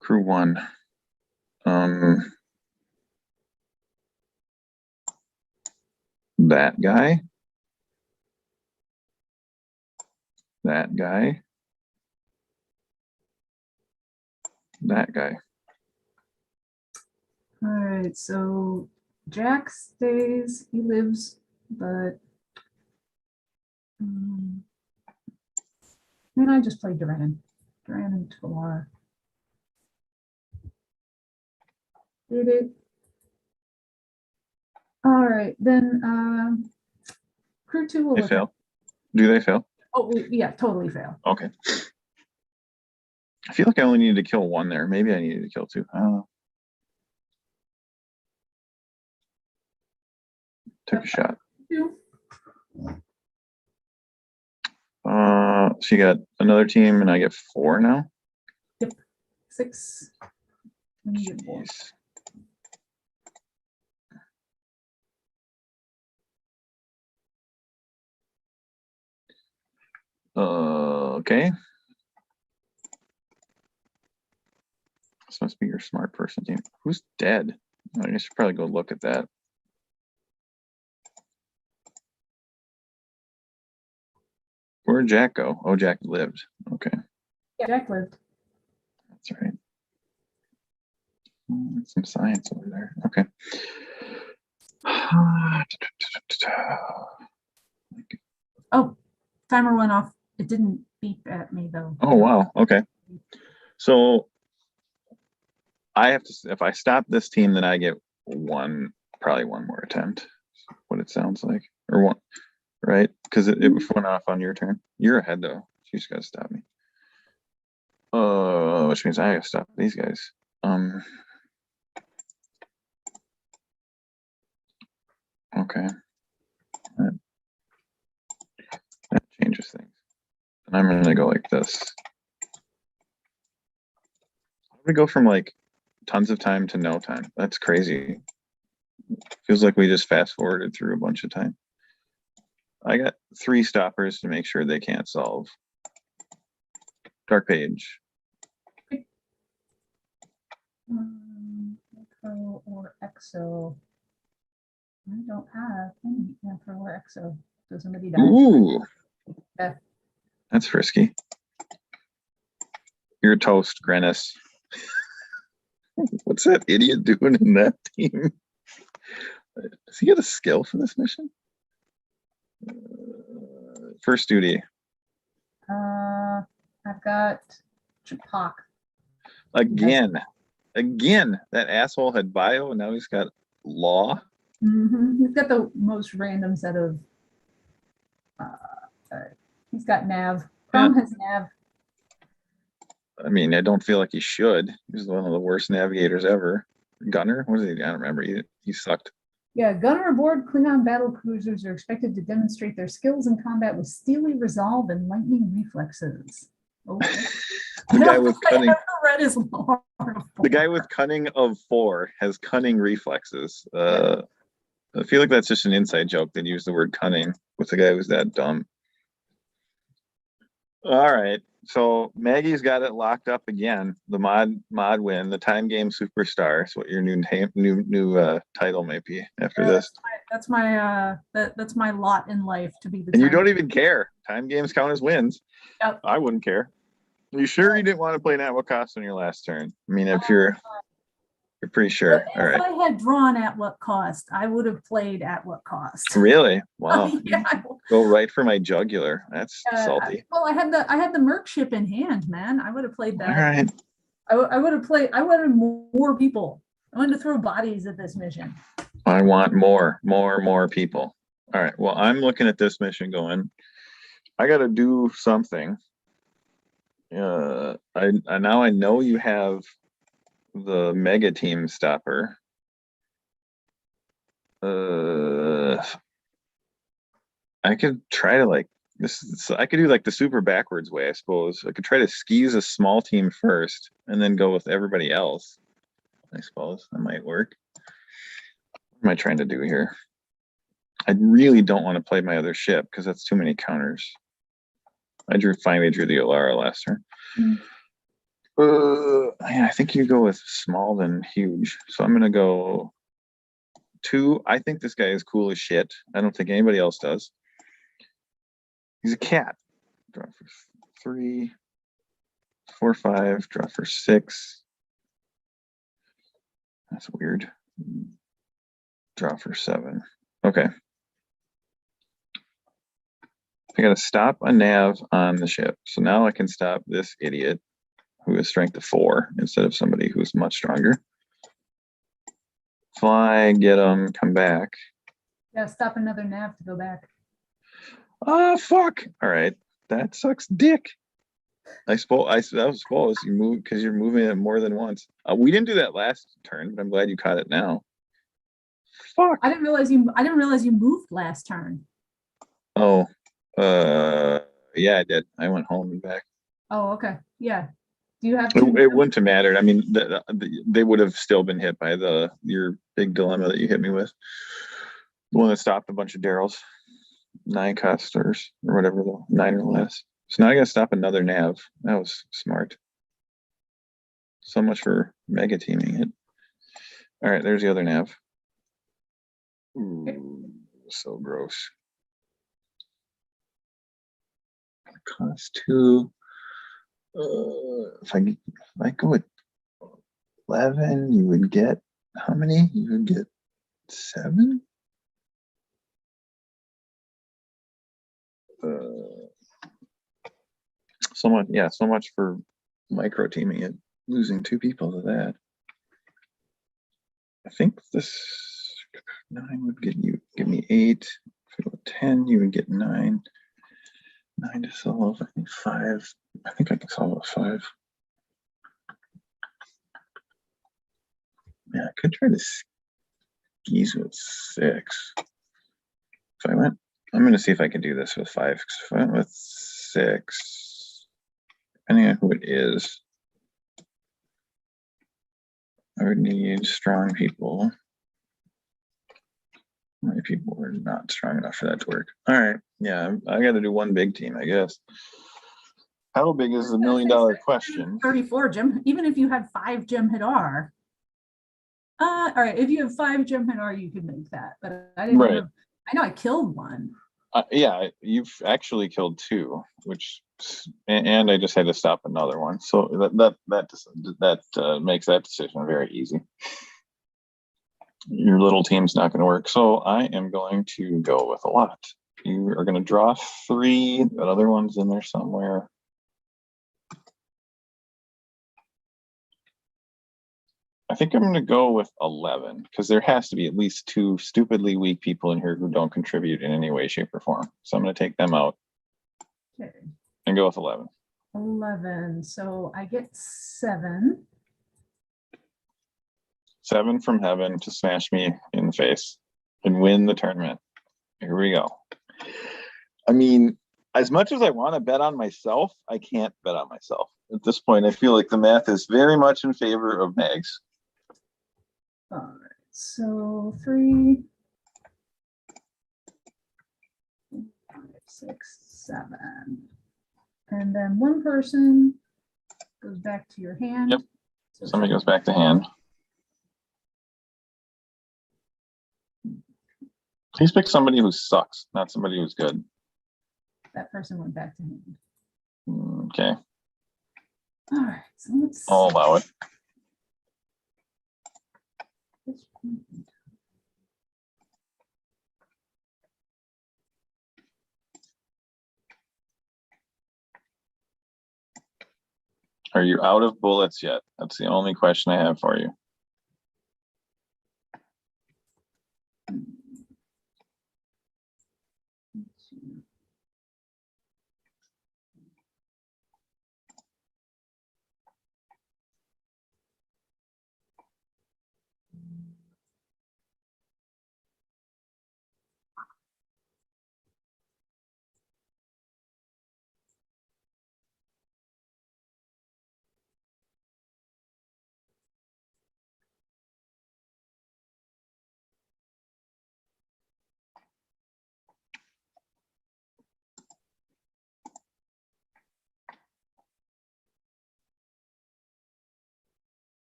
Crew 1. That guy. That guy. That guy. All right, so Jack stays. He lives, but then I just played Duran and Talar. Did it? All right, then crew 2 will They fail. Do they fail? Oh yeah, totally fail. Okay. I feel like I only needed to kill 1 there. Maybe I needed to kill 2. I don't know. Took a shot. 2. So you got another team, and I get 4 now. Yep. 6. And you get 4. Jeez. Okay. This must be your smart person team. Who's dead? I should probably go look at that. Where'd Jack go? Oh, Jack lived. Okay. Yeah, Jack lived. That's right. Some science over there. Okay. Oh, timer went off. It didn't beep at me though. Oh, wow. Okay. So I have to, if I stop this team, then I get probably one more attempt. What it sounds like. Or one, right? Because it went off on your turn. You're ahead though. You just gotta stop me. Which means I gotta stop these guys. Okay. That changes things. And I'm gonna go like this. We go from like tons of time to no time. That's crazy. Feels like we just fast forwarded through a bunch of time. I got 3 stoppers to make sure they can't solve. Dark page. Macro or exo. I don't have any macro or exo. Does somebody die? Ooh. Yeah. That's frisky. You're toast, Grennis. What's that idiot doing in that team? Does he get a skill for this mission? First duty. I've got Chapak. Again, that asshole had bio, and now he's got law. He's got the most random set of. He's got nav. Chrome has nav. I mean, I don't feel like he should. He's one of the worst navigators ever. Gunner? What is he? I don't remember. He sucked. Yeah, gunner aboard Klingon battle cruisers are expected to demonstrate their skills in combat with steely resolve and lightning reflexes. Okay. The guy with cunning. Read his lore. The guy with cunning of 4 has cunning reflexes. I feel like that's just an inside joke that used the word cunning with the guy who's that dumb. All right. So Maggie's got it locked up again. The mod win, the time game superstar is what your new title might be after this. That's my lot in life to be the. And you don't even care. Time games count as wins. Yep. I wouldn't care. Are you sure you didn't want to play Nat what cost on your last turn? I mean, if you're pretty sure. All right. If I had drawn at what cost, I would have played at what cost. Really? Wow. Yeah. Go right for my jugular. That's salty. Well, I had the Merc ship in hand, man. I would have played that. All right. I would have played. I wanted more people. I wanted to throw bodies at this mission. I want more people. All right. Well, I'm looking at this mission going, I got to do something. I know you have the mega team stopper. I could try to like this. I could do like the super backwards way, I suppose. I could try to skeeze a small team first and then go with everybody else. I suppose that might work. What am I trying to do here? I really don't want to play my other ship because that's too many counters. I finally drew the Alara last turn. I think you go with small than huge. So I'm gonna go 2. I think this guy is cool as shit. I don't think anybody else does. He's a cat. Draw for 3, 4, 5. Draw for 6. That's weird. Draw for 7. Okay. I gotta stop a nav on the ship. So now I can stop this idiot who is strength of 4 instead of somebody who's much stronger. Fly, get him, come back. Yeah, stop another nav to go back. Ah, fuck. All right. That sucks dick. I suppose you move because you're moving it more than once. We didn't do that last turn, but I'm glad you caught it now. Fuck. I didn't realize you moved last turn. Oh, yeah, I did. I went home and back. Oh, okay. Yeah. Do you have it wouldn't have mattered. I mean, they would have still been hit by your big dilemma that you hit me with. The one that stopped a bunch of Daryl's 9 costers or whatever, the 9 or less. So now I gotta stop another nav. That was smart. So much for mega teaming it. All right, there's the other nav. Ooh, so gross. Cost 2. If I go with 11, you would get how many? You would get 7. So much, yeah, so much for micro teaming it, losing 2 people to that. I think this 9 would give me 8. If I go 10, you would get 9. 9 to solve. I think 5. I think I can solve with 5. Yeah, I could try to skis with 6. If I went, I'm going to see if I can do this with 5. If I went with 6, depending on who it is, I would need strong people. How many people are not strong enough for that to work? All right, yeah, I got to do one big team, I guess. How big is the $1 million question? 34, Jim. Even if you had 5 Jem'Hadar. All right, if you have 5 Jem'Hadar, you could make that. But I didn't know. I know I killed one. Yeah, you've actually killed 2, which, and I just had to stop another one. So that makes that decision very easy. Your little team's not going to work. So I am going to go with a lot. You are going to draw 3. That other one's in there somewhere. I think I'm going to go with 11 because there has to be at least 2 stupidly weak people in here who don't contribute in any way, shape, or form. So I'm going to take them out. Okay. And go with 11. 11. So I get 7. 7 from heaven to smash me in the face and win the tournament. Here we go. I mean, as much as I want to bet on myself, I can't bet on myself. At this point, I feel like the math is very much in favor of Mags. All right, so 3, 5, 6, 7. And then one person goes back to your hand. Yep. So somebody goes back to hand. Please pick somebody who sucks, not somebody who's good. That person went back to hand. Okay. All right, so let's. I'll allow it. Are you out of bullets yet? That's the only question I have for you.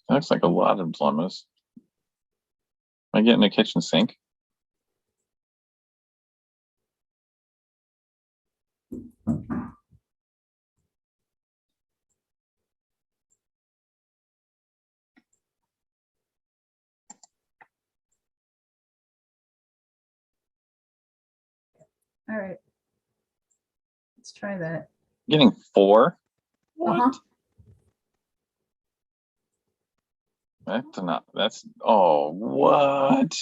That looks like a lot of dilemmas. Am I getting a kitchen sink? All right. Let's try that. Getting 4? What? That's not, that's, oh, what?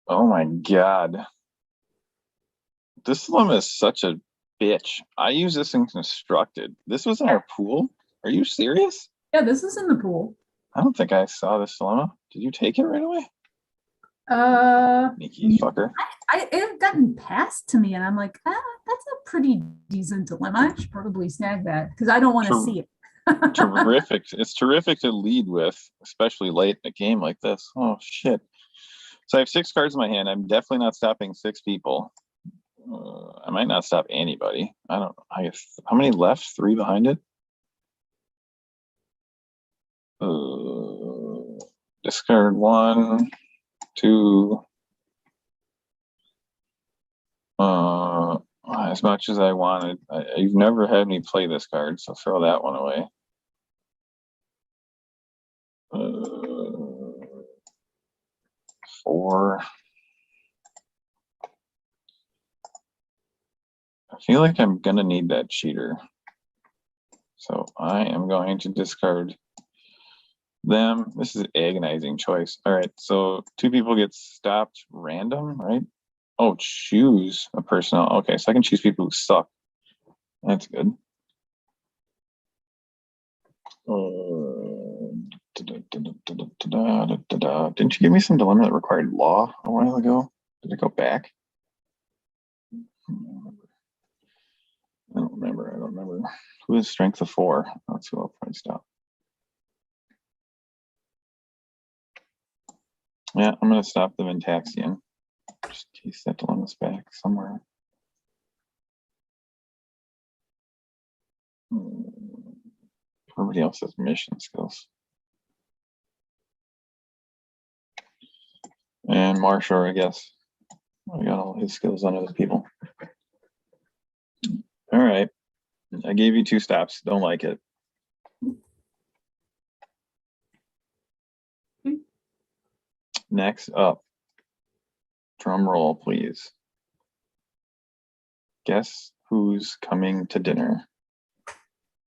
Oh my God. This dilemma is such a bitch. I use this in constructed. This was in our pool? Are you serious? Yeah, this is in the pool. I don't think I saw this dilemma. Did you take it right away? Uh, Sneaky fucker. It gotten passed to me, and I'm like, that's a pretty decent dilemma. I should probably snag that because I don't want to see it. Terrific. It's terrific to lead with, especially late in a game like this. Oh shit. So I have 6 cards in my hand. I'm definitely not stopping 6 people. I might not stop anybody. I don't know. I have how many left? 3 behind it. Discard 1, 2. As much as I wanted, you've never had me play this card, so throw that one away. 4. I feel like I'm gonna need that cheater, so I am going to discard them. This is an agonizing choice. All right, so 2 people get stopped random, right? Oh, choose a personnel. Okay, so I can choose people who suck. That's good. Didn't you give me some dilemma that required law a while ago? Did it go back? I don't remember. I don't remember. Who is strength of 4? That's who I'll probably stop. Yeah, I'm going to stop them in Taxian. Just in case that dilemma's back somewhere. Everybody else has mission skills. And Marshall, I guess. I got all his skills on other people. All right. I gave you 2 stops. Don't like it. Next up. Drum roll, please. Guess who's coming to dinner?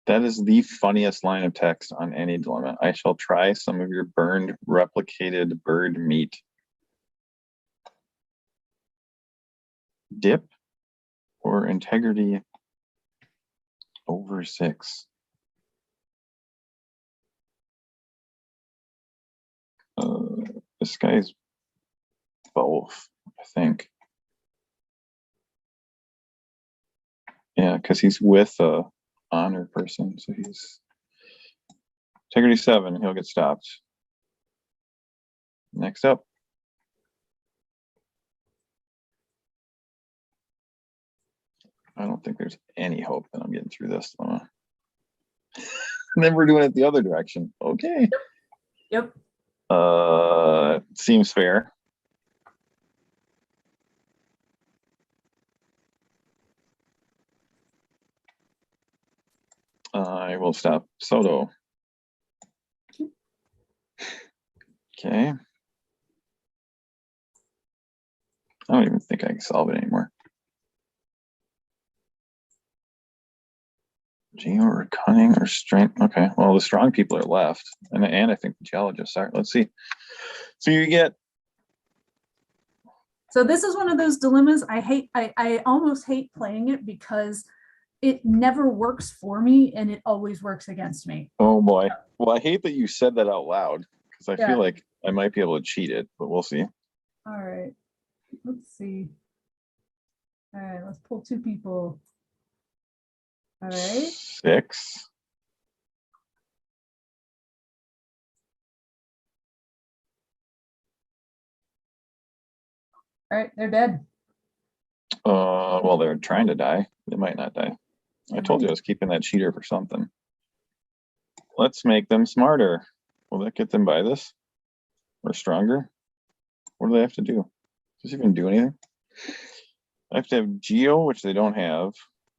That is the funniest line of text on any dilemma. I shall try some of your burned, replicated bird meat. Dip or integrity over 6. This guy's both, I think. Yeah, because he's with a honor person, so he's integrity 7. He'll get stopped. Next up. I don't think there's any hope that I'm getting through this. Then we're doing it the other direction. Okay. Yep. Seems fair. I will stop Soto. Okay. I don't even think I can solve it anymore. Geo or cunning or strength. Okay, well, the strong people are left. And I think the geologists are. Let's see. So you get. So this is one of those dilemmas I almost hate playing it because it never works for me and it always works against me. Oh boy. Well, I hate that you said that out loud because I feel like I might be able to cheat it, but we'll see. All right. Let's see. All right, let's pull 2 people. All right. 6. All right, they're dead. Well, they're trying to die. They might not die. I told you I was keeping that cheater for something. Let's make them smarter. Will that get them by this? Or stronger? What do they have to do? Does this even do anything? I have to have Geo, which they don't have,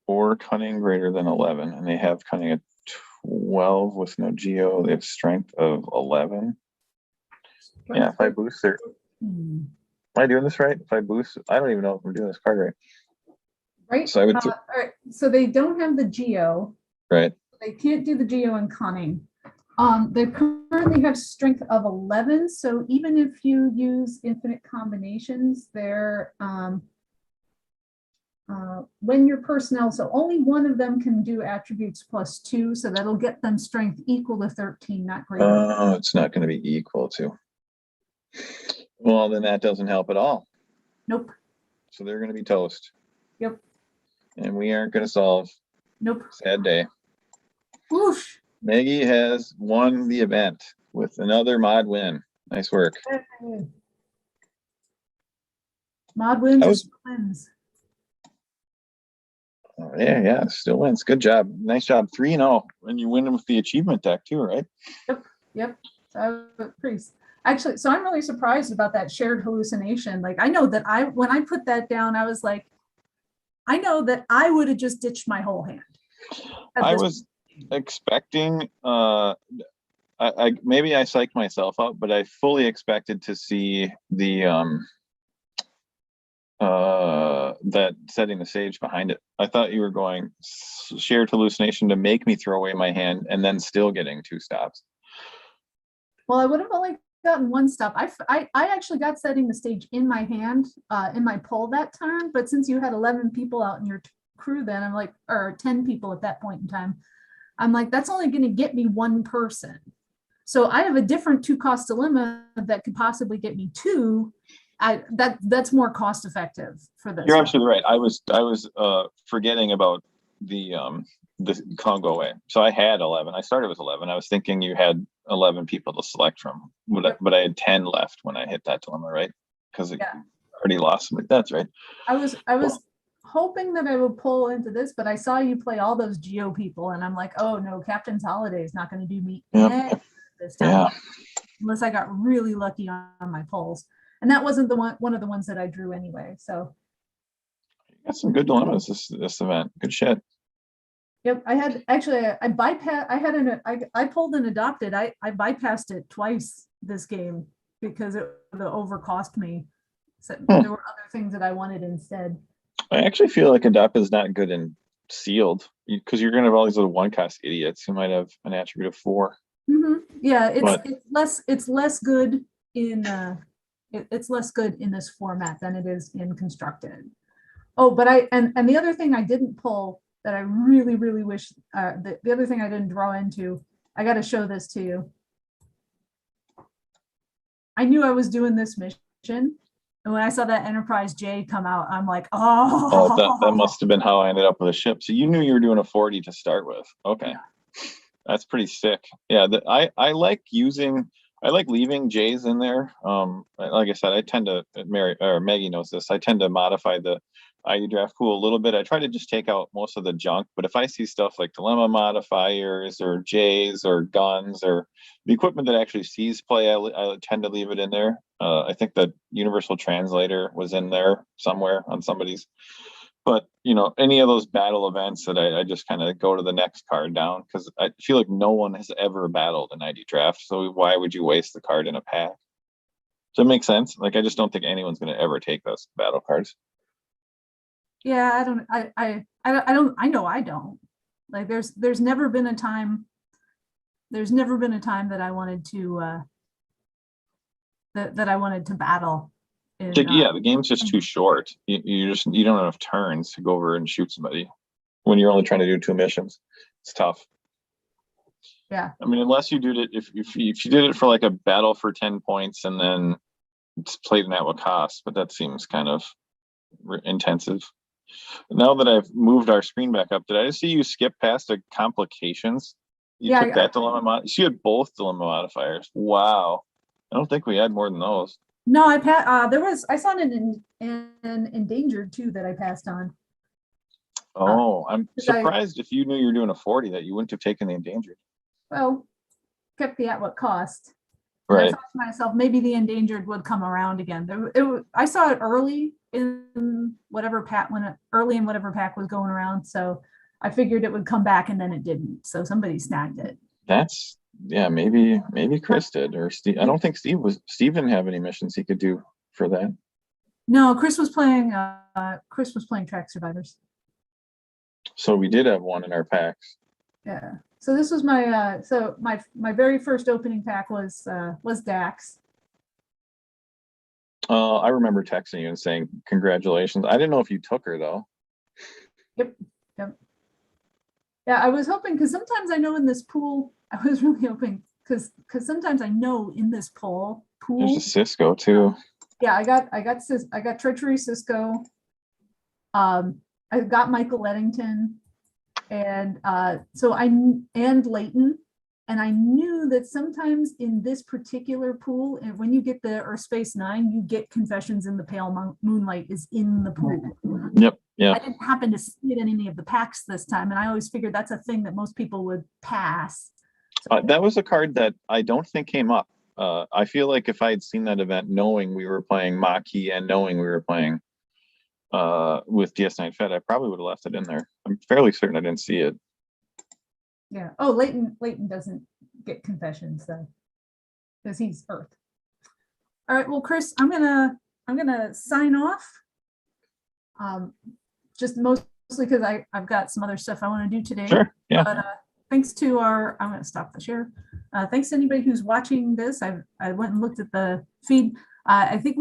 or cunning greater than 11, and they have cunning at 12 with no Geo. They have strength of 11. Yeah, if I boost their... Am I doing this right? If I boost, I don't even know if I'm doing this card right. Right. So I would. All right. So they don't have the Geo. Right. They can't do the Geo and cunning. They currently have strength of 11. So even if you use infinite combinations, they're when your personnel, so only one of them can do attributes +2. So that'll get them strength equal to 13, not greater. Oh, it's not going to be equal to. Well, then that doesn't help at all. Nope. so they're going to be toast. Yep. And we aren't going to solve. Nope. Sad day. Whoosh. Maggie has won the event with another mod win. Nice work. Hey. Mod wins or still wins. Oh, yeah, still wins. Good job. Nice job. 3-0. And you win with the achievement deck too, right? Yep. So actually, so I'm really surprised about that shared hallucination. Like, I know that when I put that down, I was like, I know that I would have just ditched my whole hand. I was expecting, maybe I psyched myself out, but I fully expected to see the that setting the stage behind it. I thought you were going shared hallucination to make me throw away my hand and then still getting 2 stops. Well, I would have only gotten 1 stop. I actually got setting the stage in my hand, in my pull that turn, but since you had 11 people out in your crew then, I'm like, or 10 people at that point in time, I'm like, that's only going to get me 1 person. So I have a different 2-cost dilemma that could possibly get me 2. That's more cost effective for this. You're absolutely right. I was forgetting about the Congo away. So I had 11. I started with 11. I was thinking you had 11 people to select from, but I had 10 left when I hit that dilemma, right? Because it already lost some. That's right. I was hoping that I would pull into this, but I saw you play all those Geo people, and I'm like, oh no, Captain's Holiday is not going to do me this time, unless I got really lucky on my pulls. And that wasn't one of the ones that I drew anyway. So you got some good dilemmas this event. Good shit. Yep, I had actually I bypassed. I pulled and adopted. I bypassed it twice this game because it overcost me. So there were other things that I wanted instead. I actually feel like adopt is not good in sealed because you're gonna have all these little 1-cost idiots who might have an attribute of 4. Yeah, it's less good in it's less good in this format than it is in constructed. Oh, but and the other thing I didn't pull that I really wish, the other thing I didn't draw into, I got to show this to you. I knew I was doing this mission, and when I saw that Enterprise J come out, I'm like, oh, that must have been how I ended up with a ship. So you knew you were doing a 40 to start with. Okay, yeah. That's pretty sick. Yeah, I like leaving J's in there. Like I said, I tend to, Maggie knows this, I tend to modify the ID draft pool a little bit. I try to just take out most of the junk, but if I see stuff like dilemma modifiers or J's or guns or the equipment that actually sees play, I tend to leave it in there. I think the Universal Translator was in there somewhere on somebody's. But, any of those battle events that I just kind of go to the next card down because I feel like no one has ever battled an ID draft. So why would you waste the card in a pack? Does that make sense? Like, I just don't think anyone's going to ever take those battle cards. Yeah, I know I don't. Like, there's never been a time that I wanted to that I wanted to battle. The game's just too short. You don't have enough turns to go over and shoot somebody when you're only trying to do 2 missions. It's tough. Yeah. I mean, unless you did it, if you did it for like a battle for 10 points and then played an at what cost, but that seems kind of intensive. Now that I've moved our screen back up, did I just see you skip past the complications? You took that dilemma you had both dilemma modifiers. Wow. I don't think we had more than those. No, I saw an endangered too that I passed on. Oh, I'm surprised if you knew you were doing a 40 that you wouldn't have taken the endangered. Well, kept the at what cost. Right. I thought to myself, maybe the endangered would come around again. I saw it early in whatever pack pack was going around, so I figured it would come back, and then it didn't. So somebody snagged it. Maybe Chris did, or Steve. I don't think Steve didn't have any missions he could do for that. No, Chris was playing Track Survivors. So we did have one in our packs. Yeah. So this was my my very first opening pack was Dax. I remember texting you and saying congratulations. I didn't know if you took her though. Yep. Yeah, I was hoping because sometimes I know in this pool, I was really hoping because sometimes I know in this pool. There's a Cisco too. Yeah, I got Treachery Cisco. I've got Michael Eddington and and Leighton. And I knew that sometimes in this particular pool, and when you get the Earth Space 9, you get Confessions in the Pale Moonlight is in the pool. Yep. Yeah. I didn't happen to see it in any of the packs this time, and I always figured that's a thing that most people would pass. That was a card that I don't think came up. I feel like if I had seen that event, knowing we were playing Maquis and knowing we were playing with DS9 Fed, I probably would have left it in there. I'm fairly certain I didn't see it. Yeah. Oh, Leighton doesn't get Confessions though, because he's Earth. All right. Well, Chris, I'm gonna sign off. Just mostly because I've got some other stuff I want to do today. Sure. Yeah. But thanks to I'm going to stop the share. Thanks to anybody who's watching this. I went and looked at the feed. I think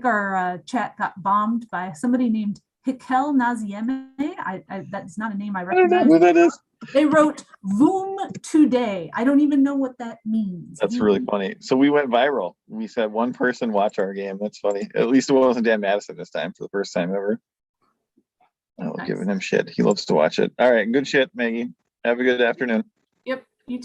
our chat got bombed by somebody named Hikel Nazieme. That's not a name I I don't recognize. know who that is. They wrote "Voom today." I don't even know what that means. That's really funny. So we went viral. We said one person watch our game. That's funny. At least it wasn't Dan Madison this time for the first time ever. I was giving him shit. He loves to watch it. All right. Good shit, Maggie. Have a good afternoon.